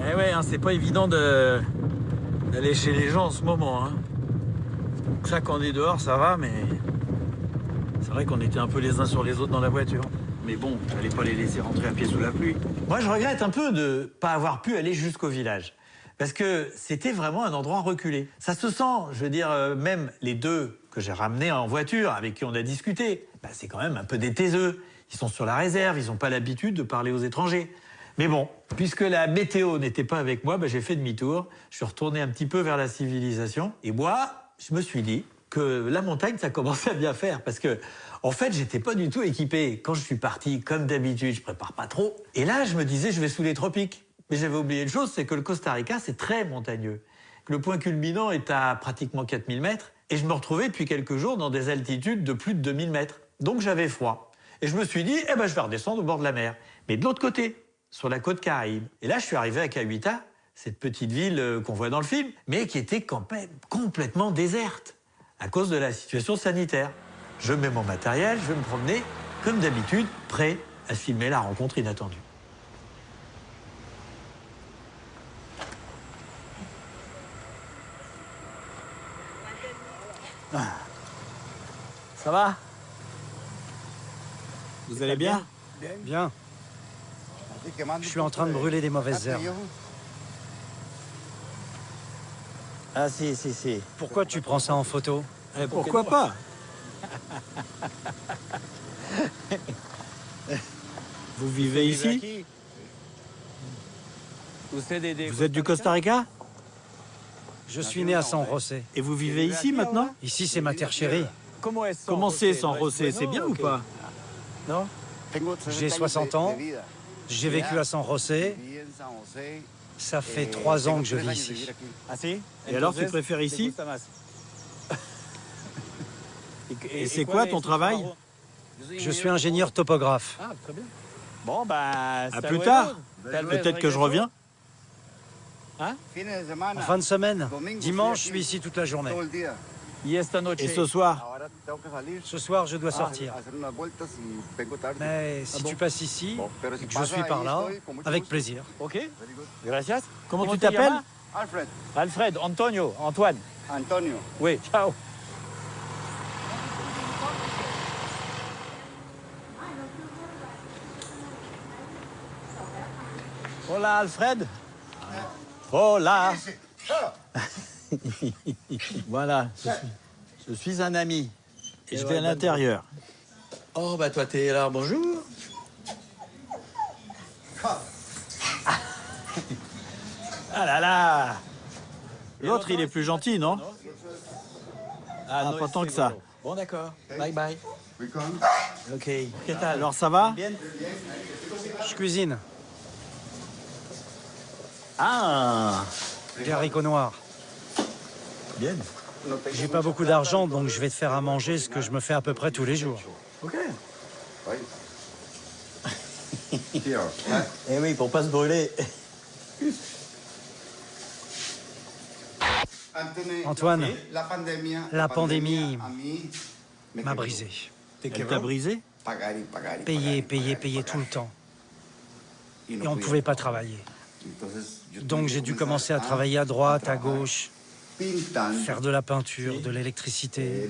Eh ouais, hein, c'est pas évident d'aller chez les gens en ce moment. Hein. Donc ça, quand on est dehors, ça va, mais c'est vrai qu'on était un peu les uns sur les autres dans la voiture. Mais bon, il fallait pas les laisser rentrer à pied sous la pluie. Moi, je regrette un peu de pas avoir pu aller jusqu'au village. Parce que c'était vraiment un endroit reculé. Ça se sent, je veux dire, même les 2 que j'ai ramenés en voiture, avec qui on a discuté, bah, c'est quand même un peu des taiseux. Ils sont sur la réserve, ils n'ont pas l'habitude de parler aux étrangers. Mais bon, puisque la météo n'était pas avec moi, bah, j'ai fait demi-tour. Je suis retourné un petit peu vers la civilisation. Et moi, je me suis dit que la montagne, ça commençait à bien faire. Parce que, en fait, j'étais pas du tout équipé. Quand je suis parti, comme d'habitude, je prépare pas trop. Et là, je me disais, je vais sous les tropiques. Mais j'avais oublié une chose, c'est que le Costa Rica, c'est très montagneux. Le point culminant est à pratiquement 4000 mètres. Et je me retrouvais depuis quelques jours dans des altitudes de plus de 2000 mètres. Donc j'avais froid. Et je me suis dit, eh ben, je vais redescendre au bord de la mer. Mais de l'autre côté, sur la côte Caraïbe. Et là, je suis arrivé à Cahuita, cette petite ville qu'on voit dans le film, mais qui était quand même complètement déserte à cause de la situation sanitaire. Je mets mon matériel, je vais me promener, comme d'habitude, prêt à filmer la rencontre inattendue. Ça va? Vous allez bien? Bien. Je suis en train de brûler des mauvaises herbes. Ah si, si, si. Pourquoi tu prends ça en photo? Pourquoi pas? Vous vivez ici? Vous êtes du Costa Rica? Je suis né à San José. Et vous vivez ici maintenant? Ici, c'est ma terre chérie. Comment c'est San José? C'est bien ou pas? Non? J'ai 60 ans. J'ai vécu à San José. Ça fait 3 ans que je vis ici. Ah si? Et alors, tu préfères ici? Et c'est quoi ton travail? Je suis ingénieur topographe. Ah, très bien. Bon, bah... À plus tard. Peut-être que je reviens. En fin de semaine, dimanche, je suis ici toute la journée. Et ce soir? Ce soir, je dois sortir. Mais si tu passes ici, et que je suis par là, avec plaisir. Ok. Gracias. Comment tu t'appelles? Alfred. Alfred. Antonio. Antoine. Antonio. Oui. Ciao. Hola, Alfred. Hola. Voilà, je suis un ami. Et je vais à l'intérieur. Oh, bah toi, t'es là, bonjour. Ah là là. L'autre, il est plus gentil, non? Ah, pas tant que ça. Bon, d'accord. Bye bye. Ok. Alors, ça va? Je cuisine. Ah. Des haricots noirs. Bien. J'ai pas beaucoup d'argent, donc je vais te faire à manger ce que je me fais à peu près tous les jours. Ok. Eh oui, pour pas se brûler. Antoine, la pandémie m'a brisé. Elle t'a brisé? Payer, payer, payer tout le temps. Et on ne pouvait pas travailler. Donc j'ai dû commencer à travailler à droite, à gauche, faire de la peinture, de l'électricité,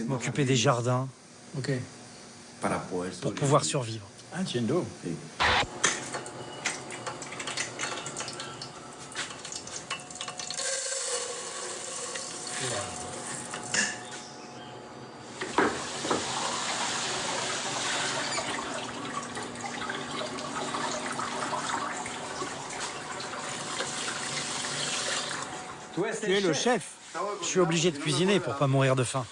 m'occuper des jardins, pour pouvoir survivre. Ah, tiendo. Tu es le chef. Je suis obligé de cuisiner pour pas mourir de faim.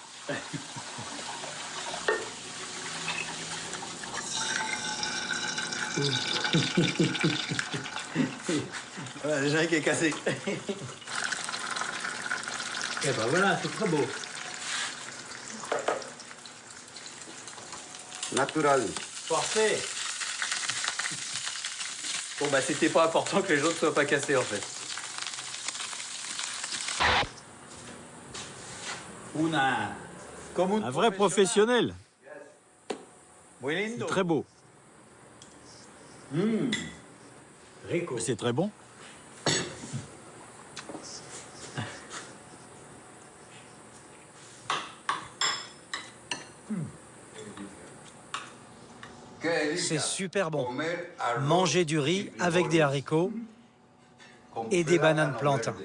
Voilà, déjà qui est cassé. Et ben voilà, c'est très beau. Natural. Parfait. Bon bah c'était pas important que les autres soient pas cassés en fait. Un vrai professionnel. C'est très beau. C'est très bon. C'est super bon. Manger du riz avec des haricots et des bananes plantains.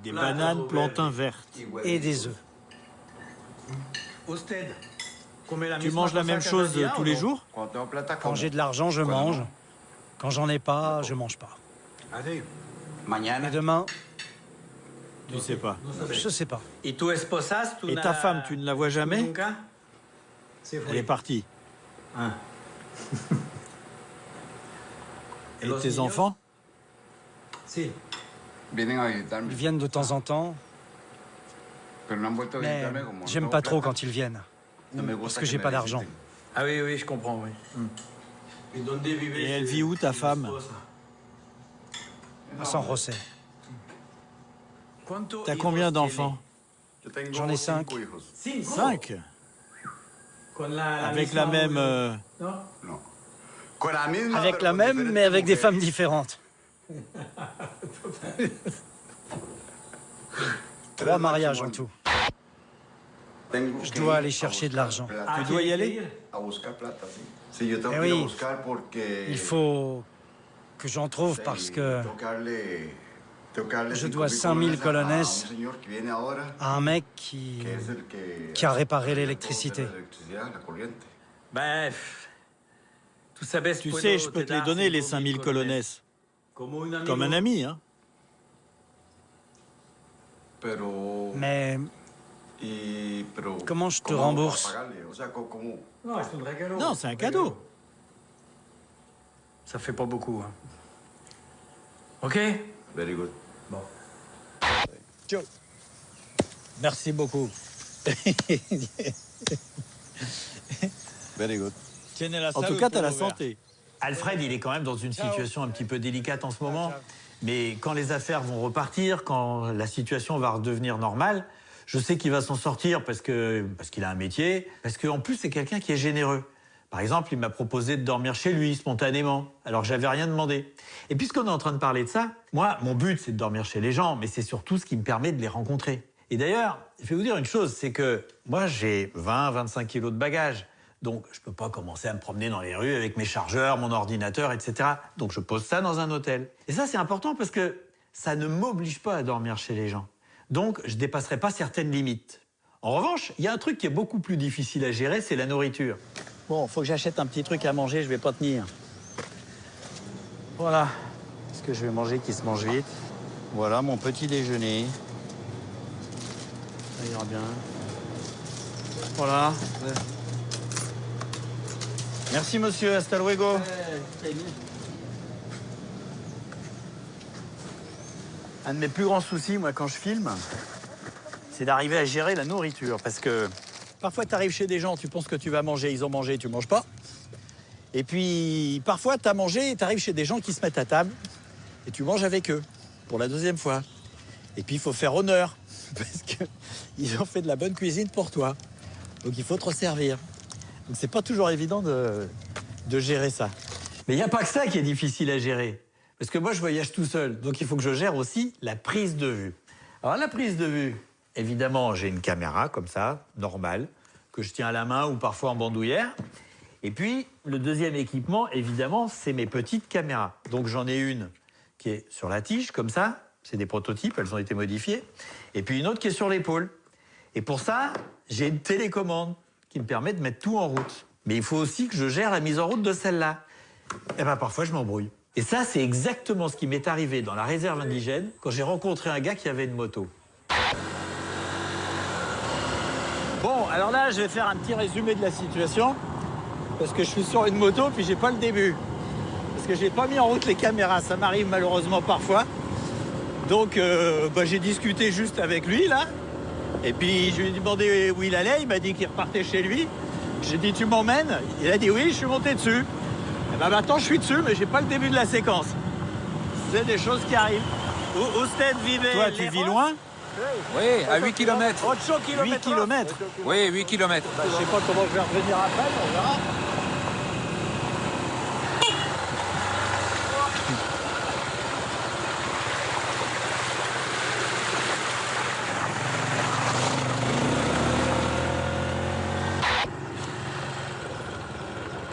Des bananes plantains vertes. Et des œufs. Tu manges la même chose tous les jours? Quand j'ai de l'argent, je mange. Quand j'en ai pas, je mange pas. Et demain? Tu sais pas. Je sais pas. Et ta femme, tu ne la vois jamais? Elle est partie. Et tes enfants? Ils viennent de temps en temps. Mais j'aime pas trop quand ils viennent. Parce que j'ai pas d'argent. Ah oui, oui, je comprends, oui. Et elle vit où, ta femme? À San José. T'as combien d'enfants? J'en ai 5. 5? Avec la même... Avec la même, mais avec des femmes différentes. 3 mariages en tout. Je dois aller chercher de l'argent. Tu dois y aller? Eh oui, il faut que j'en trouve parce que Je dois 5000 colones à un mec qui a réparé l'électricité. Bref, tout ça baisse. Tu sais, je peux te les donner, les 5000 colones. Comme un ami, hein. Mais comment je te rembourse? Non, c'est un cadeau. Ça fait pas beaucoup. Hein. Ok? Very good. Bon. Ciao. Merci beaucoup. Very good. En tout cas, t'as la santé. Alfred, il est quand même dans une situation un petit peu délicate en ce moment. Mais quand les affaires vont repartir, quand la situation va redevenir normale, je sais qu'il va s'en sortir parce qu'il a un métier, parce qu'en plus, c'est quelqu'un qui est généreux. Par exemple, il m'a proposé de dormir chez lui, spontanément, alors que j'avais rien demandé. Et puisqu'on est en train de parler de ça, moi, mon but, c'est de dormir chez les gens, mais c'est surtout ce qui me permet de les rencontrer. Et d'ailleurs, je vais vous dire une chose, c'est que moi, j'ai 20-25 kilos de bagages. Donc, je ne peux pas commencer à me promener dans les rues avec mes chargeurs, mon ordinateur, etc. Donc, je pose ça dans un hôtel. Et ça, c'est important parce que ça ne m'oblige pas à dormir chez les gens. Donc, je ne dépasserai pas certaines limites. En revanche, il y a un truc qui est beaucoup plus difficile à gérer, c'est la nourriture. Bon, faut que j'achète un petit truc à manger, je vais pas tenir. Voilà ce que je vais manger qui se mange vite. Voilà mon petit déjeuner. Ça ira bien. Voilà. Merci monsieur, hasta luego. Un de mes plus grands soucis, moi, quand je filme, c'est d'arriver à gérer la nourriture. Parce que parfois, tu arrives chez des gens, tu penses que tu vas manger, ils ont mangé, tu manges pas. Et puis, parfois, tu as mangé et tu arrives chez des gens qui se mettent à table et tu manges avec eux pour la deuxième fois. Et puis, il faut faire honneur parce qu'ils ont fait de la bonne cuisine pour toi. Donc, il faut te resservir. Donc, c'est pas toujours évident de gérer ça. Mais il n'y a pas que ça qui est difficile à gérer. Parce que moi, je voyage tout seul. Donc, il faut que je gère aussi la prise de vue. Alors, la prise de vue, évidemment, j'ai une caméra comme ça, normale, que je tiens à la main ou parfois en bandoulière. Et puis, le deuxième équipement, évidemment, c'est mes petites caméras. Donc, j'en ai une qui est sur la tige, comme ça. C'est des prototypes, elles ont été modifiées. Et puis, une autre qui est sur l'épaule. Et pour ça, j'ai une télécommande qui me permet de mettre tout en route. Mais il faut aussi que je gère la mise en route de celle-là. Et bien, parfois, je m'embrouille. Et ça, c'est exactement ce qui m'est arrivé dans la réserve indigène quand j'ai rencontré un gars qui avait une moto. Bon, alors là, je vais faire un petit résumé de la situation. Parce que je suis sur une moto, puis j'ai pas le début. Parce que j'ai pas mis en route les caméras. Ça m'arrive malheureusement parfois. Donc, j'ai discuté juste avec lui, là. Et puis, je lui ai demandé où il allait. Il m'a dit qu'il repartait chez lui. J'ai dit, tu m'emmènes? Il a dit oui, je suis monté dessus. Et ben maintenant, je suis dessus, mais j'ai pas le début de la séquence. C'est des choses qui arrivent. Toi, tu vis loin? Oui, à 8 km. 8 km? Oui, 8 km. Je sais pas comment je vais revenir après, on verra.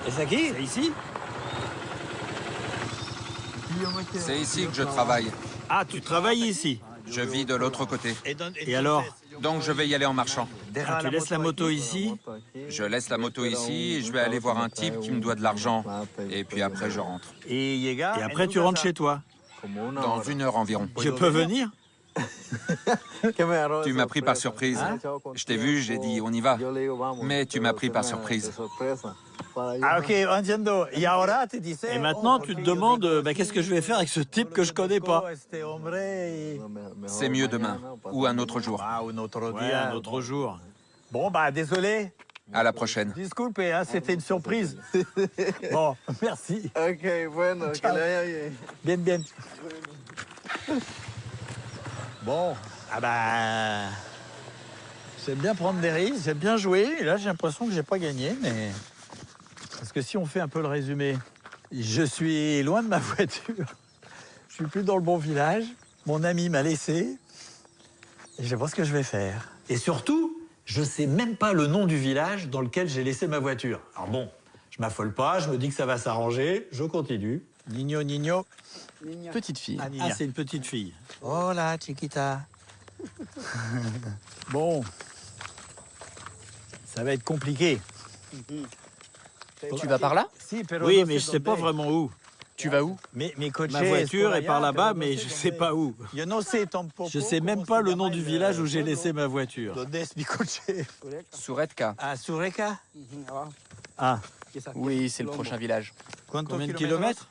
Et c'est qui? C'est ici? C'est ici que je travaille. Ah, tu travailles ici? Je vis de l'autre côté. Et alors? Donc je vais y aller en marchant. Ah, tu laisses la moto ici? Je laisse la moto ici et je vais aller voir un type qui me doit de l'argent. Et puis après, je rentre. Et après, tu rentres chez toi? Dans 1 heure environ. Je peux venir? Tu m'as pris par surprise. Je t'ai vu, j'ai dit on y va. Mais tu m'as pris par surprise. Ah, ok, entiendo. Et maintenant, tu te demandes qu'est-ce que je vais faire avec ce type que je connais pas? C'est mieux demain ou un autre jour. Ah, un autre jour. Bon, désolé. À la prochaine. Disculpe, c'était une surprise. Bon, merci. Ok, bueno, que le vaya bien. Bien, bien. Bon, j'aime bien prendre des risques, j'aime bien jouer. Et là, j'ai l'impression que j'ai pas gagné, mais parce que si on fait un peu le résumé, je suis loin de ma voiture. Je suis plus dans le bon village. Mon ami m'a laissé. Et je sais pas ce que je vais faire. Et surtout, je sais même pas le nom du village dans lequel j'ai laissé ma voiture. Alors bon, Je m'affole pas, je me dis que ça va s'arranger, je continue. Nino, Nino. Petite fille. Ah, c'est une petite fille. Oh là, Chiquita. Bon. Ça va être compliqué. Tu vas par là? Oui, mais je sais pas vraiment où. Tu vas où? Ma voiture est par là-bas, mais je sais pas où. Je sais même pas le nom du village où j'ai laissé ma voiture. Suretka. Ah, Sureka? Ah. Oui, c'est le prochain village. Combien de kilomètres?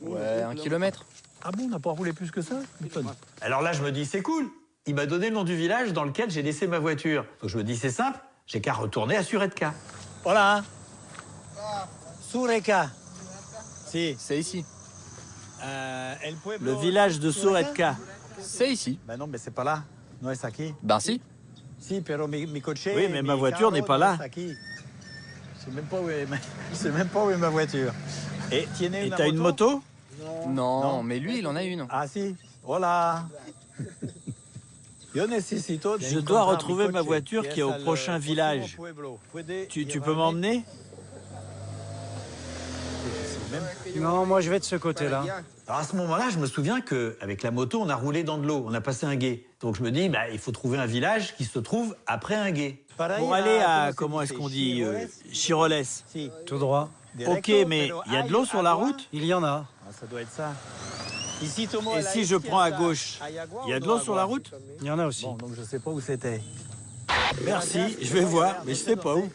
Ouais, 1 kilomètre. Ah bon, on n'a pas roulé plus que ça? Alors là, je me dis, c'est cool. Il m'a donné le nom du village dans lequel j'ai laissé ma voiture. Donc je me dis, c'est simple, j'ai qu'à retourner à Suretka. Voilà. Sureka. Si. C'est ici. Le village de Suretka. C'est ici. Ben non, mais c'est pas là. No es aquí. Ben si. Si, pero mi coche. Oui, mais ma voiture n'est pas là. Je sais même pas où est ma voiture. Et t'as une moto? Non, mais lui, il en a une. Ah si. Voilà. Je dois retrouver ma voiture qui est au prochain village. Tu peux m'emmener? Non, moi je vais de ce côté-là. Alors à ce moment-là, je me souviens qu'avec la moto, on a roulé dans de l'eau, on a passé un gué. Donc je me dis, il faut trouver un village qui se trouve après un gué. Pour aller à, comment est-ce qu'on dit, Chiroles. Tout droit. Ok, mais il y a de l'eau sur la route? Il y en a. Ça doit être ça. Et si je prends à gauche, il y a de l'eau sur la route? Il y en a aussi. Bon, donc je sais pas où c'était. Merci, je vais voir, mais je sais pas où.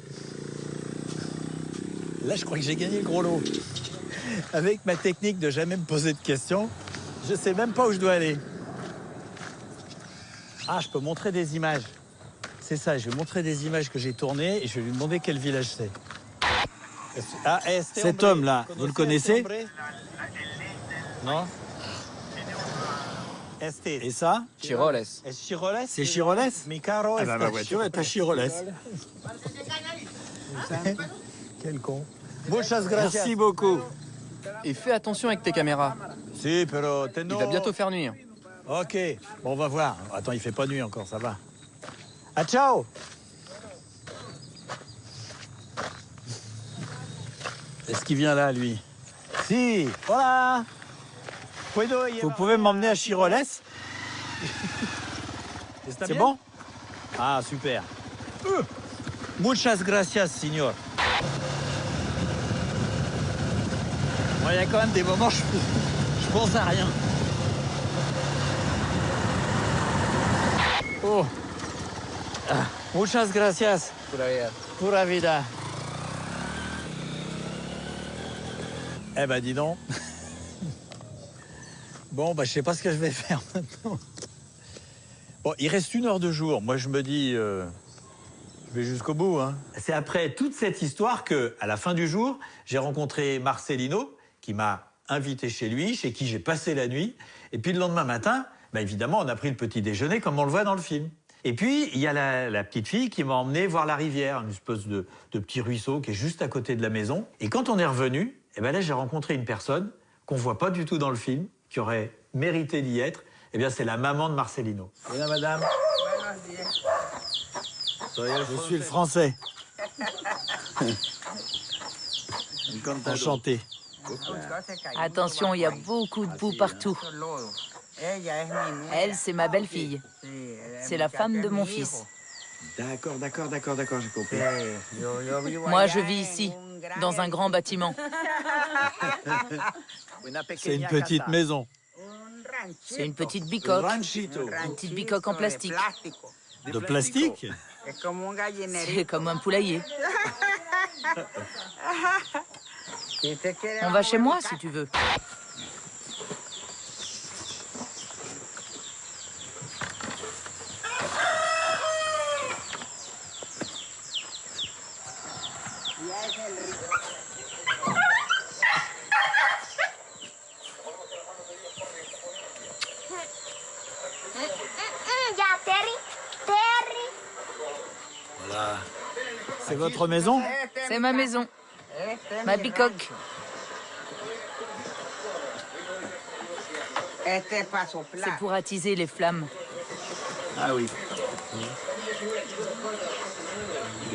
Là, je crois que j'ai gagné le gros lot. Avec ma technique de jamais me poser de questions, je sais même pas où je dois aller. Ah, je peux montrer des images. C'est ça, je vais montrer des images que j'ai tournées et je vais lui demander quel village c'est. Ah, cet homme-là, vous le connaissez? Non? Et ça? Chiroles. C'est Chiroles? Ah bah, ma voiture est à Chiroles. Quel con. Merci beaucoup. Et fais attention avec tes caméras. Si, pero Il va bientôt faire nuit. Ok, bon, on va voir. Attends, il fait pas nuit encore, ça va. Ah, ciao! Est-ce qu'il vient là, lui? Si, voilà! Vous pouvez m'emmener à Chiroles? C'est bon? Ah, super. Muchas gracias, señor. Bon, il y a quand même des moments, je pense à rien. Oh. Ah, muchas gracias. Pura vida. Eh ben, dis donc. Bon, je sais pas ce que je vais faire maintenant. Bon, il reste 1 heure de jour. Moi, je me dis, je vais jusqu'au bout. Hein. C'est après toute cette histoire que, à la fin du jour, j'ai rencontré Marcelino, qui m'a invité chez lui, chez qui j'ai passé la nuit. Et puis le lendemain matin, évidemment, on a pris le petit déjeuner comme on le voit dans le film. Et puis, il y a la petite fille qui m'a emmené voir la rivière, une espèce de petit ruisseau qui est juste à côté de la maison. Et quand on est revenu, là, j'ai rencontré une personne qu'on voit pas du tout dans le film, qui aurait mérité d'y être. C'est la maman de Marcelino. Bonjour, madame. Je suis le français. Enchanté. Attention, il y a beaucoup de boue partout. Elle, c'est ma belle-fille. C'est la femme de mon fils. D'accord, j'ai compris. Moi, je vis ici, dans un grand bâtiment. C'est une petite maison. C'est une petite bicoque. Une petite bicoque en plastique. De plastique? C'est comme un poulailler. On va chez moi, si tu veux. Voilà. C'est votre maison? C'est ma maison. Ma bicoque. C'est pour attiser les flammes. Ah oui.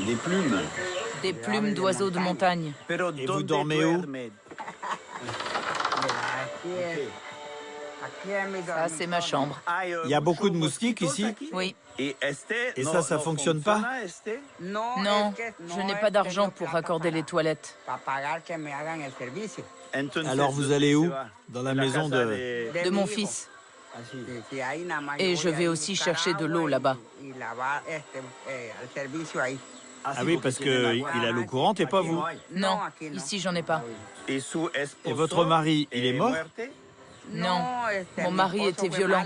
Des plumes. Des plumes d'oiseaux de montagne. Et vous dormez où? Ça, c'est ma chambre. Il y a beaucoup de moustiques ici? Oui. Et ça fonctionne pas? Non, je n'ai pas d'argent pour raccorder les toilettes. Alors vous allez où? Dans la maison de mon fils. Et je vais aussi chercher de l'eau là-bas. Ah oui, parce qu'il a l'eau courante et pas vous? Non, ici j'en ai pas. Et votre mari, il est mort? Non, mon mari était violent.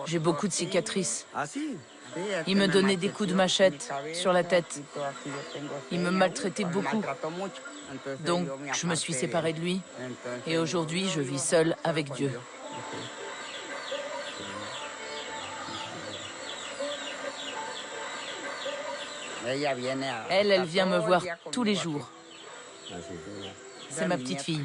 J'ai beaucoup de cicatrices. Il me donnait des coups de machette sur la tête. Il me maltraitait beaucoup. Donc, je me suis séparée de lui. Et aujourd'hui, je vis seule avec Dieu. Elle vient me voir tous les jours. C'est ma petite fille.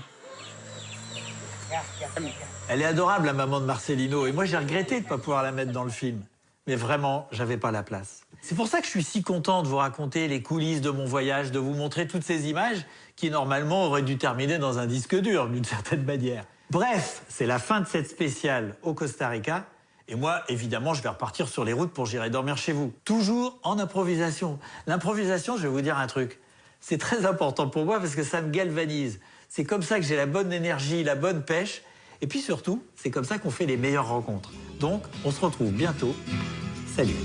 Elle est adorable, la maman de Marcelino. Et moi, j'ai regretté de ne pas pouvoir la mettre dans le film. Mais vraiment, j'avais pas la place. C'est pour ça que je suis si content de vous raconter les coulisses de mon voyage, de vous montrer toutes ces images qui, normalement, auraient dû terminer dans un disque dur, d'une certaine manière. Bref, c'est la fin de cette spéciale au Costa Rica. Et moi, évidemment, je vais repartir sur les routes pour J'irai dormir chez vous. Toujours en improvisation. L'improvisation, je vais vous dire un truc. C'est très important pour moi parce que ça me galvanise. C'est comme ça que j'ai la bonne énergie, la bonne pêche. Et puis surtout, c'est comme ça qu'on fait les meilleures rencontres. Donc, on se retrouve bientôt. Salut!